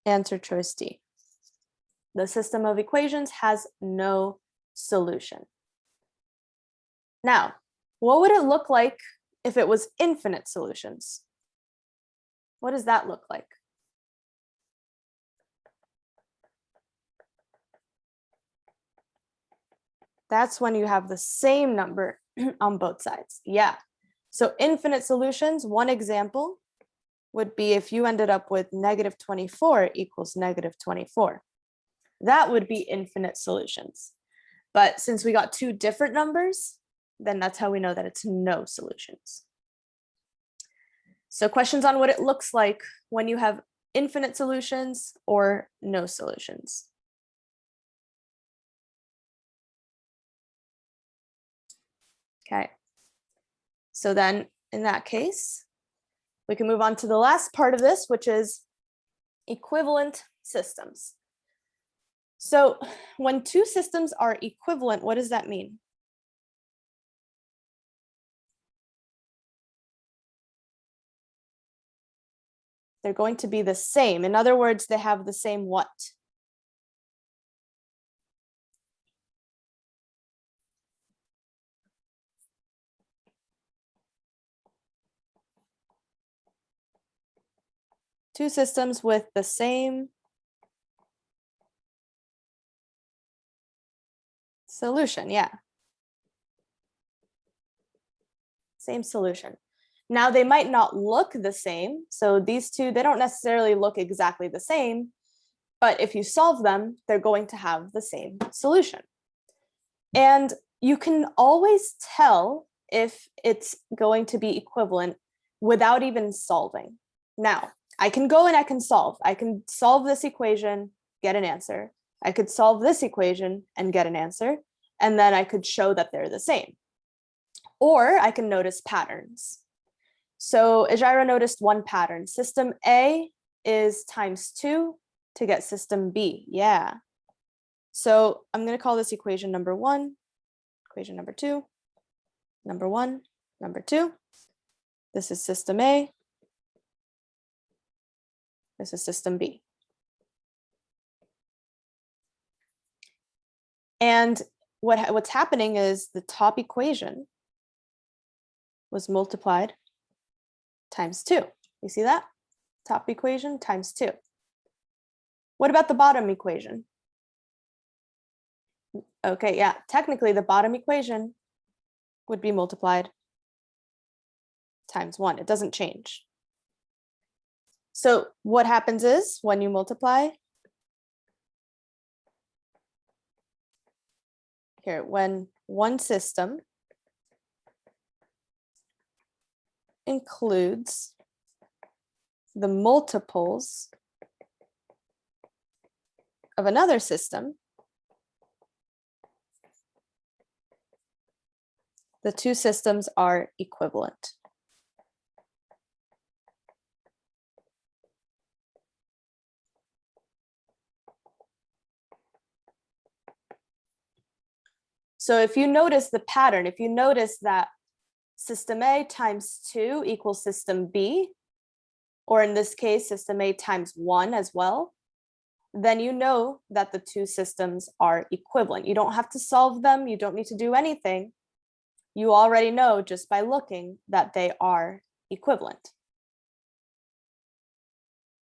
Answer choice D. The system of equations has no solution. Now, what would it look like if it was infinite solutions? What does that look like? That's when you have the same number on both sides. Yeah. So infinite solutions, one example would be if you ended up with negative 24 equals negative 24. That would be infinite solutions. But since we got two different numbers, then that's how we know that it's no solutions. So questions on what it looks like when you have infinite solutions or no solutions. Okay. So then in that case, we can move on to the last part of this, which is equivalent systems. So when two systems are equivalent, what does that mean? They're going to be the same. In other words, they have the same what? Two systems with the same solution, yeah. Same solution. Now they might not look the same. So these two, they don't necessarily look exactly the same, but if you solve them, they're going to have the same solution. And you can always tell if it's going to be equivalent without even solving. Now, I can go and I can solve this equation, get an answer. I could solve this equation and get an answer, and then I could show that they're the same. Or I can notice patterns. So Ejira noticed one pattern. System A is times 2 to get system B. Yeah. So I'm going to call this equation number 1, equation number 2, number 1, number 2. This is system A. This is system B. And what's happening is the top equation was multiplied times 2. You see that? Top equation times 2. What about the bottom equation? Okay, yeah, technically the bottom equation would be multiplied times 1. It doesn't change. So what happens is when you multiply, here, when one system includes the multiples of another system, the two systems are equivalent. So if you notice the pattern, if you notice that system A times 2 equals system B, or in this case, system A times 1 as well, then you know that the two systems are equivalent. You don't have to solve them. You don't need to do anything. You already know just by looking that they are equivalent.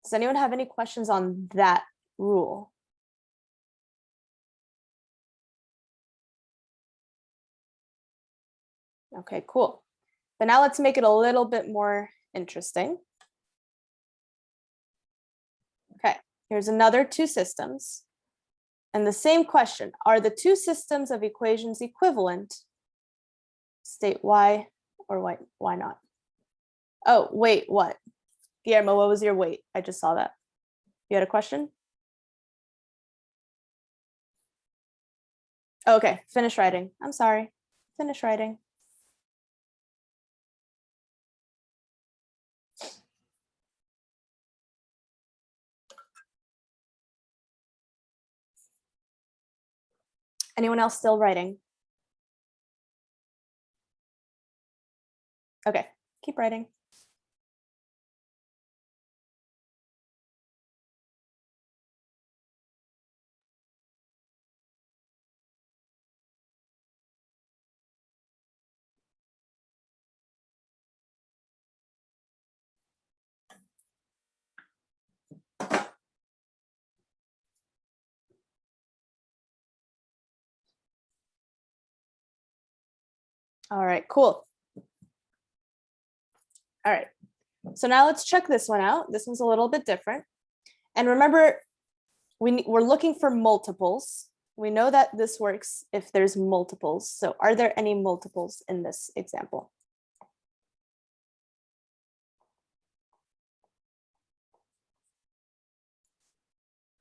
Does anyone have any questions on that rule? Okay, cool. But now let's make it a little bit more interesting. Okay, here's another two systems. And the same question, are the two systems of equations equivalent? State why or why not? Oh, wait, what? Guillermo, what was your wait? I just saw that. You had a question? Okay, finish writing. I'm sorry. Finish writing. Anyone else still writing? Okay, keep writing. All right, cool. All right, so now let's check this one out. This one's a little bit different. And remember, we're looking for multiples. We know that this works if there's multiples. So are there any multiples in this example?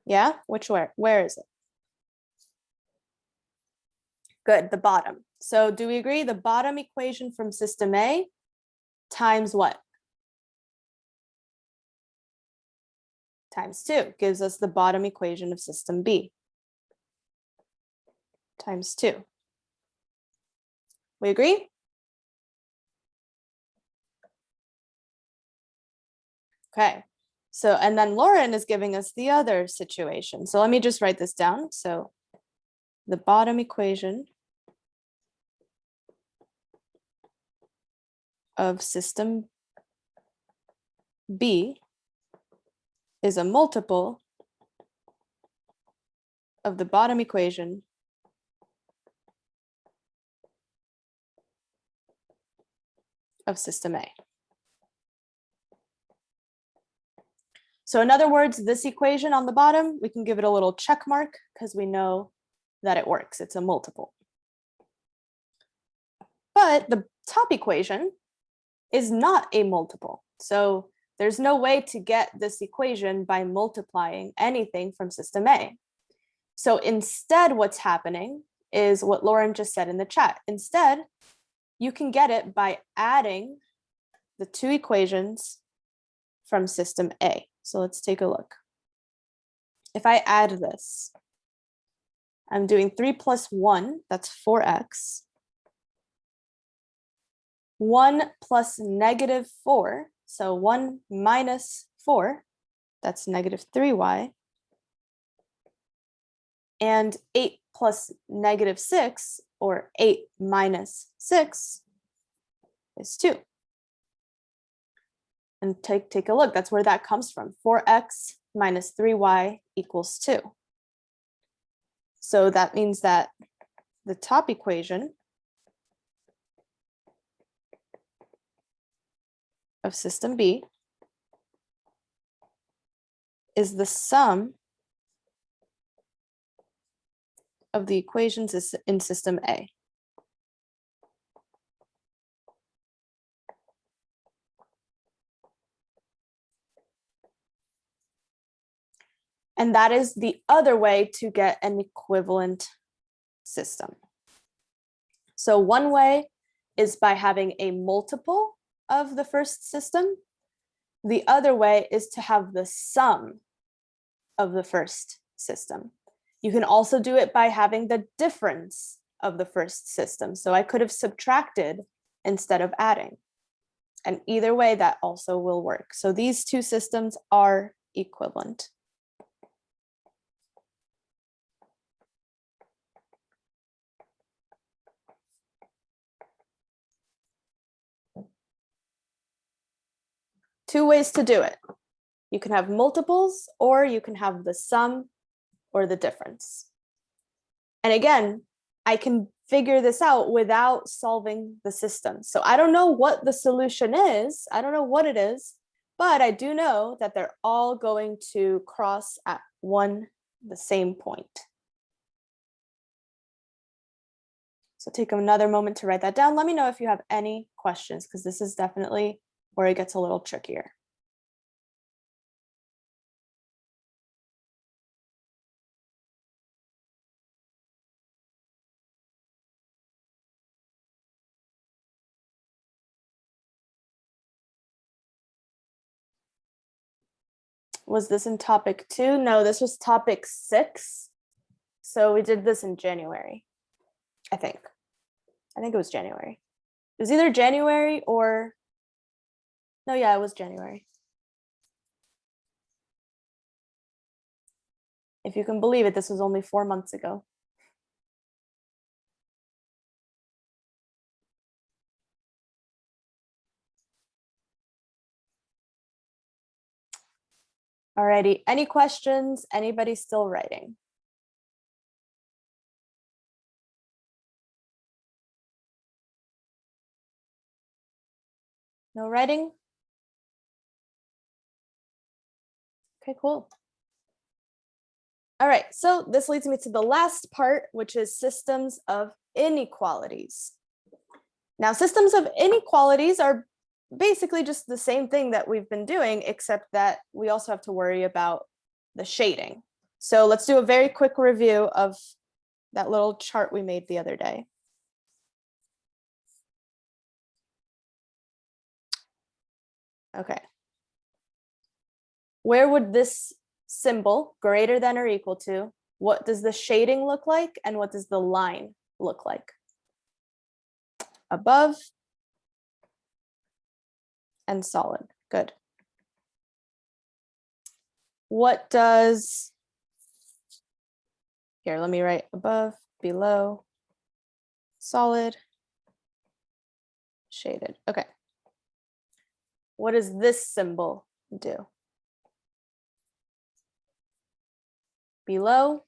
Yeah, where is it? Good, the bottom. So do we agree the bottom equation from system A times what? Times 2 gives us the bottom equation of system B. Times 2. We agree? Okay. So, and then Lauren is giving us the other situation. So let me just write this down. So the bottom equation of system B is a multiple of the bottom equation of system A. So in other words, this equation on the bottom, we can give it a little check mark because we know that it works. It's a multiple. But the top equation is not a multiple. So there's no way to get this equation by multiplying anything from system A. So instead, what's happening is what Lauren just said in the chat. Instead, you can get it by adding the two equations from system A. So let's take a look. If I add this, I'm doing 3 plus 1, that's 4x. 1 plus negative 4, so 1 minus 4, that's negative 3y. And 8 plus negative 6, or 8 minus 6, is 2. And take a look, that's where that comes from. 4x minus 3y equals 2. So that means that the top equation of system B is the sum of the equations in system A. And that is the other way to get an equivalent system. So one way is by having a multiple of the first system. The other way is to have the sum of the first system. You can also do it by having the difference of the first system. So I could have subtracted instead of adding. And either way, that also will work. So these two systems are equivalent. Two ways to do it. You can have multiples, or you can have the sum or the difference. And again, I can figure this out without solving the system. So I don't know what the solution is. I don't know what it is, but I do know that they're all going to cross at the same point. So take another moment to write that down. Let me know if you have any questions, because this is definitely where it gets a little trickier. Was this in topic 2? No, this was topic 6. So we did this in January, I think. I think it was January. It was either January or, no, yeah, it was January. If you can believe it, this was only 4 months ago. Alrighty, any questions? Anybody still writing? No writing? Okay, cool. All right, so this leads me to the last part, which is systems of inequalities. Now, systems of inequalities are basically just the same thing that we've been doing, except that we also have to worry about the shading. So let's do a very quick review of that little chart we made the other day. Okay. Where would this symbol, greater than or equal to, what does the shading look like, and what does the line look like? Above and solid. Good. What does, here, let me write above, below, solid, shaded. Okay. What does this symbol do? Below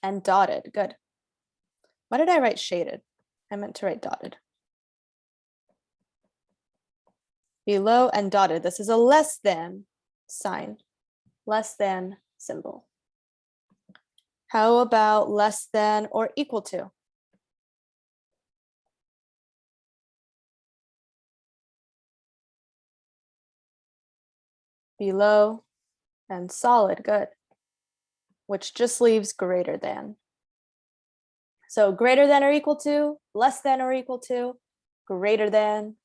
and dotted. Good. Why did I write shaded? I meant to write dotted. Below and dotted. This is a less than sign, less than symbol. How about less than or equal to? Below and solid. Good. Which just leaves greater than. So greater than or equal to, less than or equal to, greater than,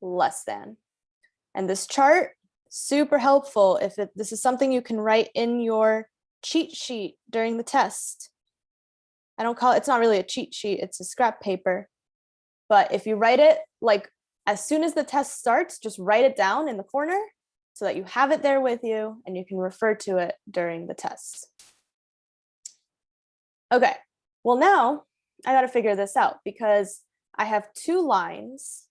less than. And this chart, super helpful if this is something you can write in your cheat sheet during the test. I don't call it, it's not really a cheat sheet, it's a scrap paper. But if you write it, like as soon as the test starts, just write it down in the corner so that you have it there with you and you can refer to it during the test. Okay, well now I got to figure this out because I have two lines.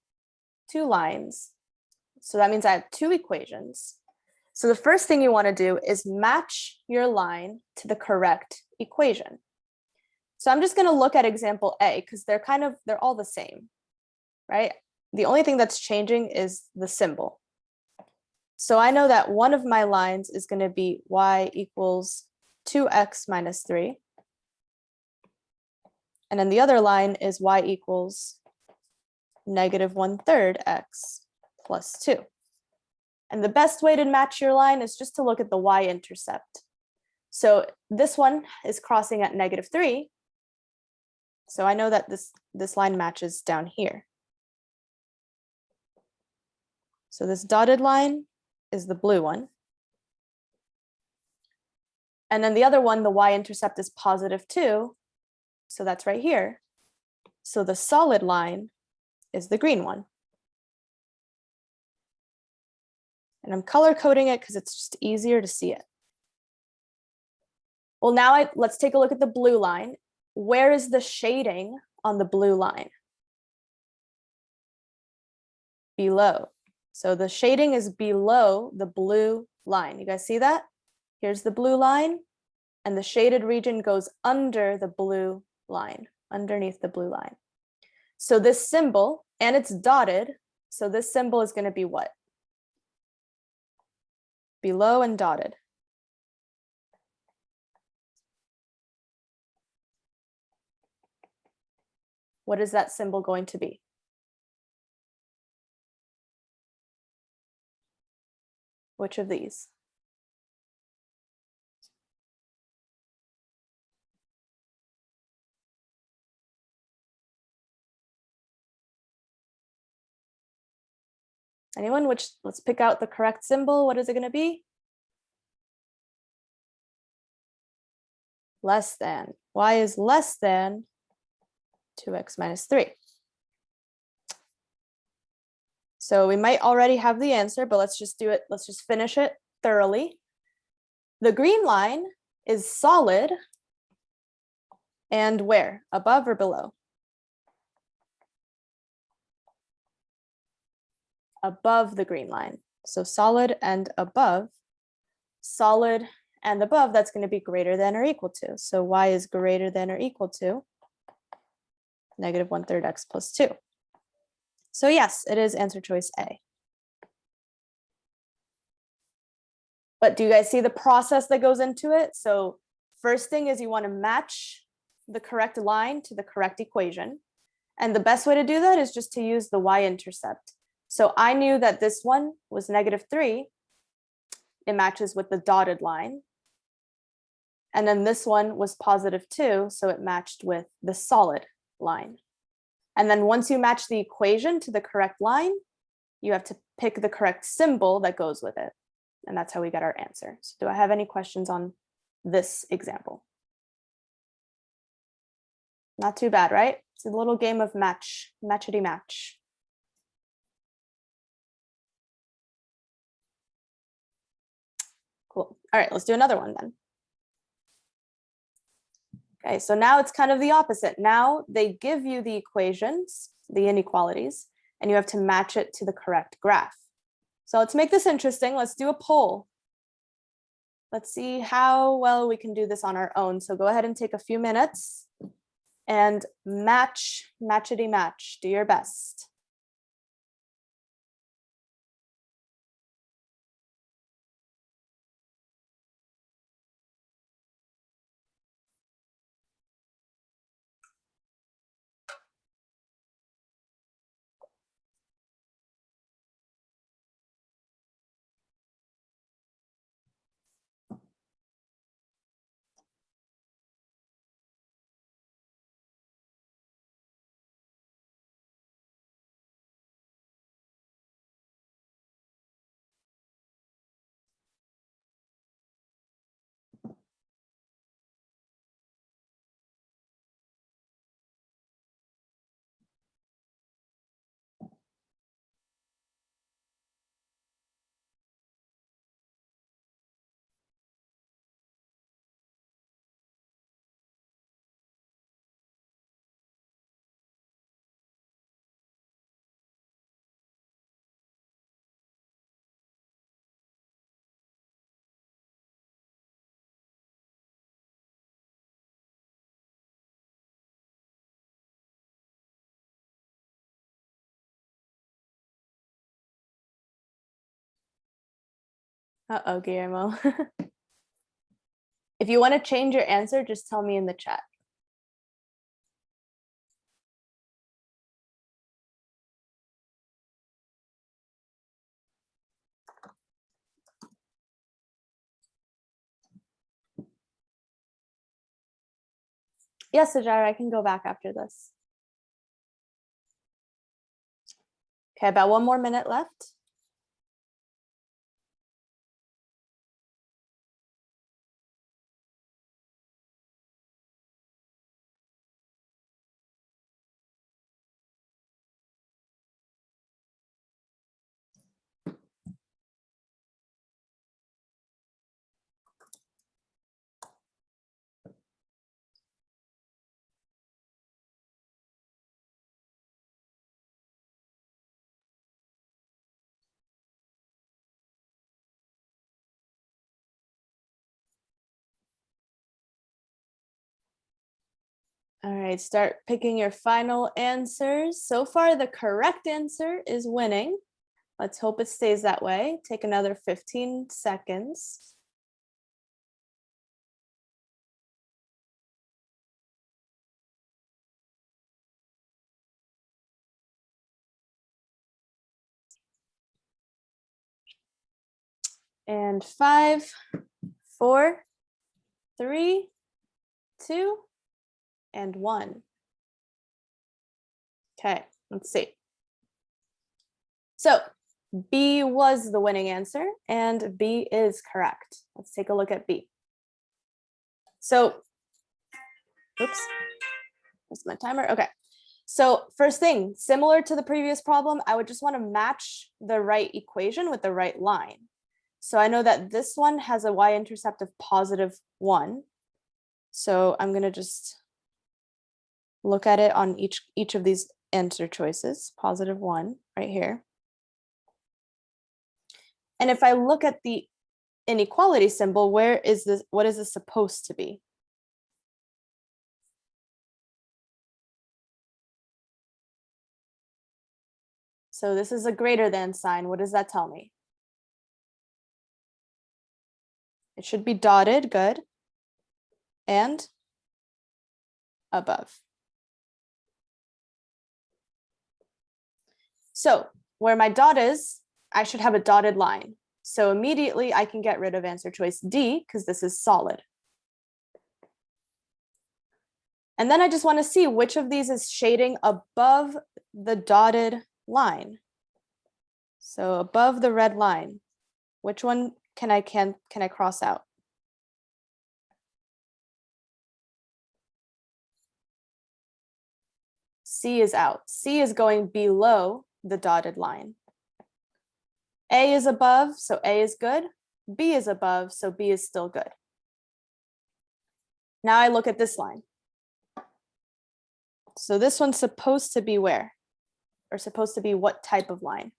So that means I have two equations. So the first thing you want to do is match your line to the correct equation. So I'm just going to look at example A because they're all the same, right? The only thing that's changing is the symbol. So I know that one of my lines is going to be y equals 2x minus 3. And then the other line is y equals negative 1/3 x plus 2. And the best way to match your line is just to look at the y-intercept. So this one is crossing at -3. So I know that this line matches down here. So this dotted line is the blue one. And then the other one, the y-intercept is +2. So that's right here. So the solid line is the green one. And I'm color coding it because it's just easier to see it. Well, now let's take a look at the blue line. Where is the shading on the blue line? Below. So the shading is below the blue line. You guys see that? Here's the blue line, and the shaded region goes under the blue line, underneath the blue line. So this symbol, and it's dotted, so this symbol is going to be what? Below and dotted. What is that symbol going to be? Which of these? Anyone? Let's pick out the correct symbol. What is it going to be? Less than. Y is less than 2x minus 3. So we might already have the answer, but let's just do it. Let's just finish it thoroughly. The green line is solid and where? Above or below? Above the green line. So solid and above. Solid and above, that's going to be greater than or equal to. So y is greater than or equal to -1/3 x plus 2. So yes, it is answer choice A. But do you guys see the process that goes into it? So first thing is you want to match the correct line to the correct equation. And the best way to do that is just to use the y-intercept. So I knew that this one was -3. It matches with the dotted line. And then this one was +2, so it matched with the solid line. And then once you match the equation to the correct line, you have to pick the correct symbol that goes with it. And that's how we get our answer. So do I have any questions on this example? Not too bad, right? It's a little game of matchity match. Cool. All right, let's do another one then. Okay, so now it's kind of the opposite. Now they give you the equations, the inequalities, and you have to match it to the correct graph. So let's make this interesting. Let's do a poll. Let's see how well we can do this on our own. So go ahead and take a few minutes and matchity match. Do your best. Uh-oh, Guillermo. If you want to change your answer, just tell me in the chat. Yes, Sajara, I can go back after this. Okay, about 1 more minute left. All right, start picking your final answers. So far, the correct answer is winning. Let's hope it stays that way. Take another 15 seconds. And 5, 4, 3, 2, and 1. Okay, let's see. So B was the winning answer, and B is correct. Let's take a look at B. So, oops, that's my timer. Okay. So first thing, similar to the previous problem, I would just want to match the right equation with the right line. So I know that this one has a y-intercept of +1. So I'm going to just look at it on each of these answer choices, +1 right here. And if I look at the inequality symbol, where is this? What is this supposed to be? So this is a greater than sign. What does that tell me? It should be dotted, good. And above. So where my dot is, I should have a dotted line. So immediately I can get rid of answer choice D because this is solid. And then I just want to see which of these is shading above the dotted line. So above the red line, which one can I cross out? C is out. C is going below the dotted line. A is above, so A is good. B is above, so B is still good. Now I look at this line. So this one's supposed to be where? Or supposed to be what type of line?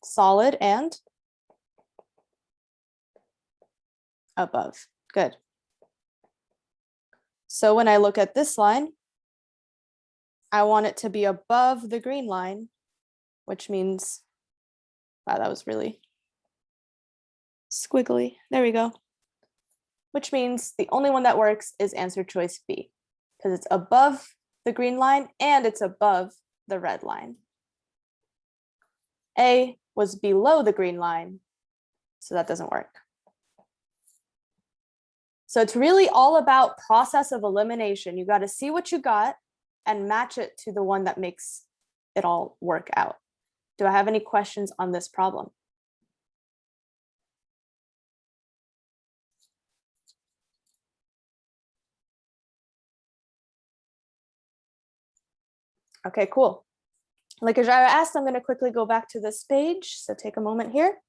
Solid and above. Good. So when I look at this line, I want it to be above the green line, which means, wow, that was really squiggly. There we go. Which means the only one that works is answer choice B, because it's above the green line and it's above the red line. A was below the green line, so that doesn't work. So it's really all about process of elimination. You got to see what you got and match it to the one that makes it all work out. Do I have any questions on this problem? Okay, cool. Like Ajara asked, I'm going to quickly go back to this page. So take a moment here.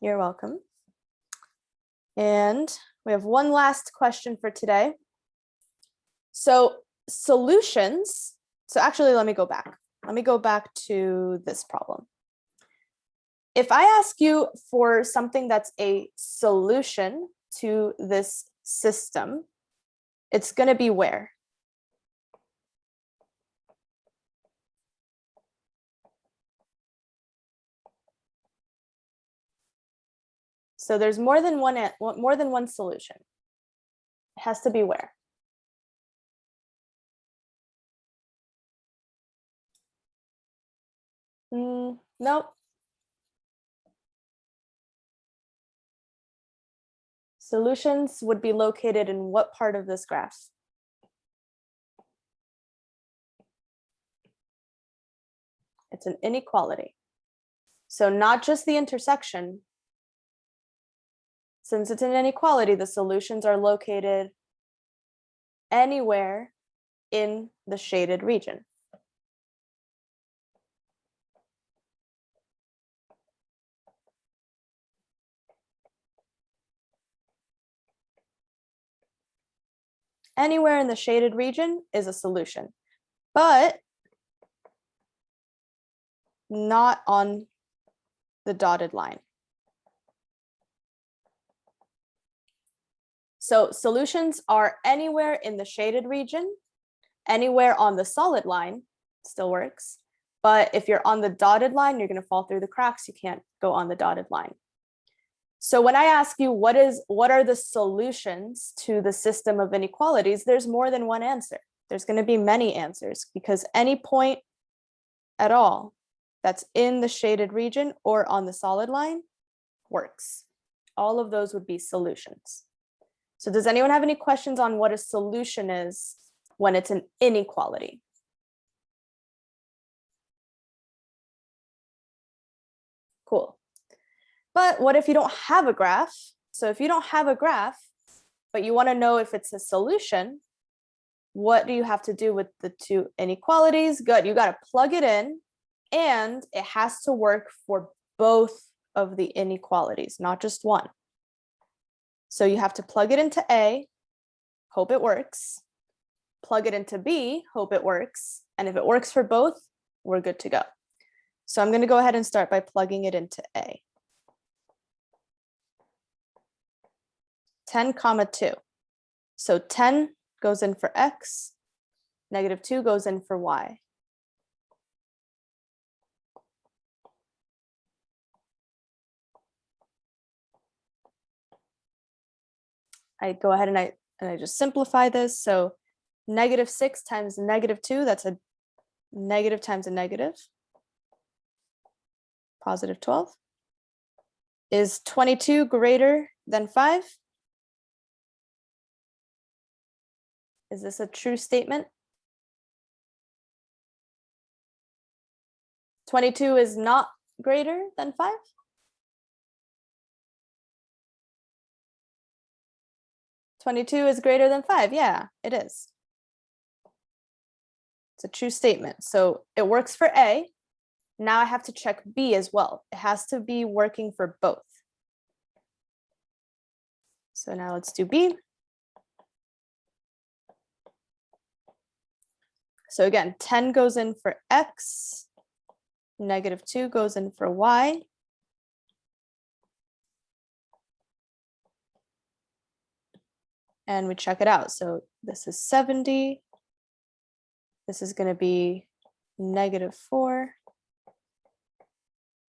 You're welcome. And we have one last question for today. So solutions. So actually, let me go back. Let me go back to this problem. If I ask you for something that's a solution to this system, it's going to be where? So there's more than one solution. It has to be where? Nope. Solutions would be located in what part of this graph? It's an inequality. So not just the intersection. Since it's an inequality, the solutions are located anywhere in the shaded region. Anywhere in the shaded region is a solution, but not on the dotted line. So solutions are anywhere in the shaded region, anywhere on the solid line still works. But if you're on the dotted line, you're going to fall through the cracks. You can't go on the dotted line. So when I ask you what are the solutions to the system of inequalities, there's more than one answer. There's going to be many answers because any point at all that's in the shaded region or on the solid line works. All of those would be solutions. So does anyone have any questions on what a solution is when it's an inequality? Cool. But what if you don't have a graph? So if you don't have a graph, but you want to know if it's a solution, what do you have to do with the two inequalities? Good, you got to plug it in, and it has to work for both of the inequalities, not just one. So you have to plug it into A, hope it works, plug it into B, hope it works, and if it works for both, we're good to go. So I'm going to go ahead and start by plugging it into A. 10, 2. So 10 goes in for X, -2 goes in for Y. I go ahead and I just simplify this. So -6 times -2, that's a negative times a negative, positive 12. Is 22 greater than 5? Is this a true statement? 22 is not greater than 5? "22 is greater than 5. Yeah, it is. It's a true statement. So it works for A. Now I have to check B as well. It has to be working for both. So now let's do B. So again, 10 goes in for X, -2 goes in for Y. And we check it out. So this is 70. This is going to be -4.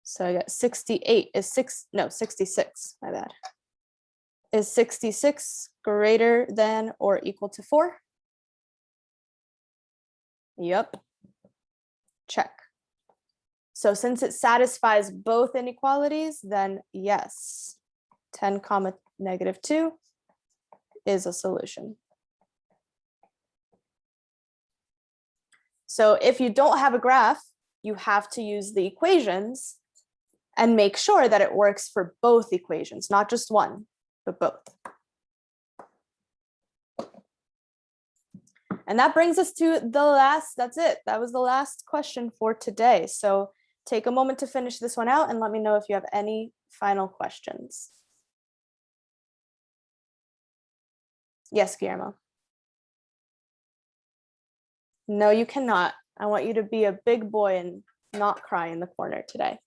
So I got 68 is 66, my bad. Is 66 greater than or equal to 4? Yep. Check. So since it satisfies both inequalities, then yes, 10, -2 is a solution. So if you don't have a graph, you have to use the equations and make sure that it works for both equations, not just one, but both. And that brings us to the last, that's it. That was the last question for today. So take a moment to finish this one out and let me know if you have any final questions. Yes, Guillermo. No, you cannot. I want you to be a big boy and not cry in the corner today.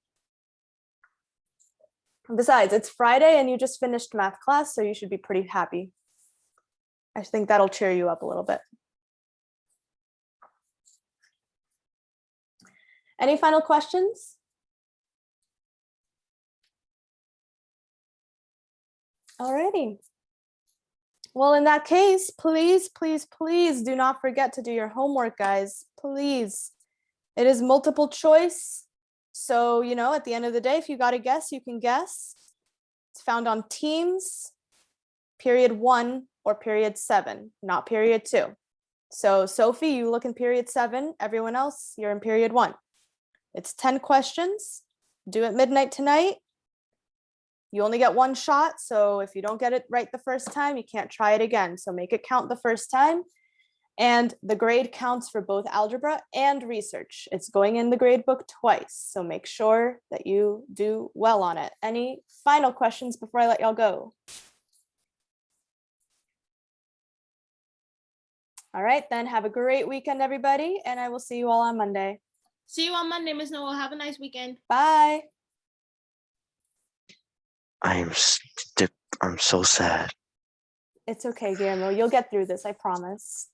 Besides, it's Friday and you just finished math class, so you should be pretty happy. I think that'll cheer you up a little bit. Any final questions? Alrighty. Well, in that case, please, please, please do not forget to do your homework, guys. Please. It is multiple choice. So, you know, at the end of the day, if you got to guess, you can guess. It's found on teams, period 1 or period 7, not period 2. So Sophie, you look in period 7. Everyone else, you're in period 1. It's 10 questions. Due at midnight tonight. You only get one shot. So if you don't get it right the first time, you can't try it again. So make it count the first time. And the grade counts for both algebra and research. It's going in the grade book twice. So make sure that you do well on it. Any final questions before I let y'all go? All right, then have a great weekend, everybody. And I will see you all on Monday. See you on Monday, Ms. Noel. Have a nice weekend. Bye. I'm so sad. It's okay, Guillermo. You'll get through this, I promise.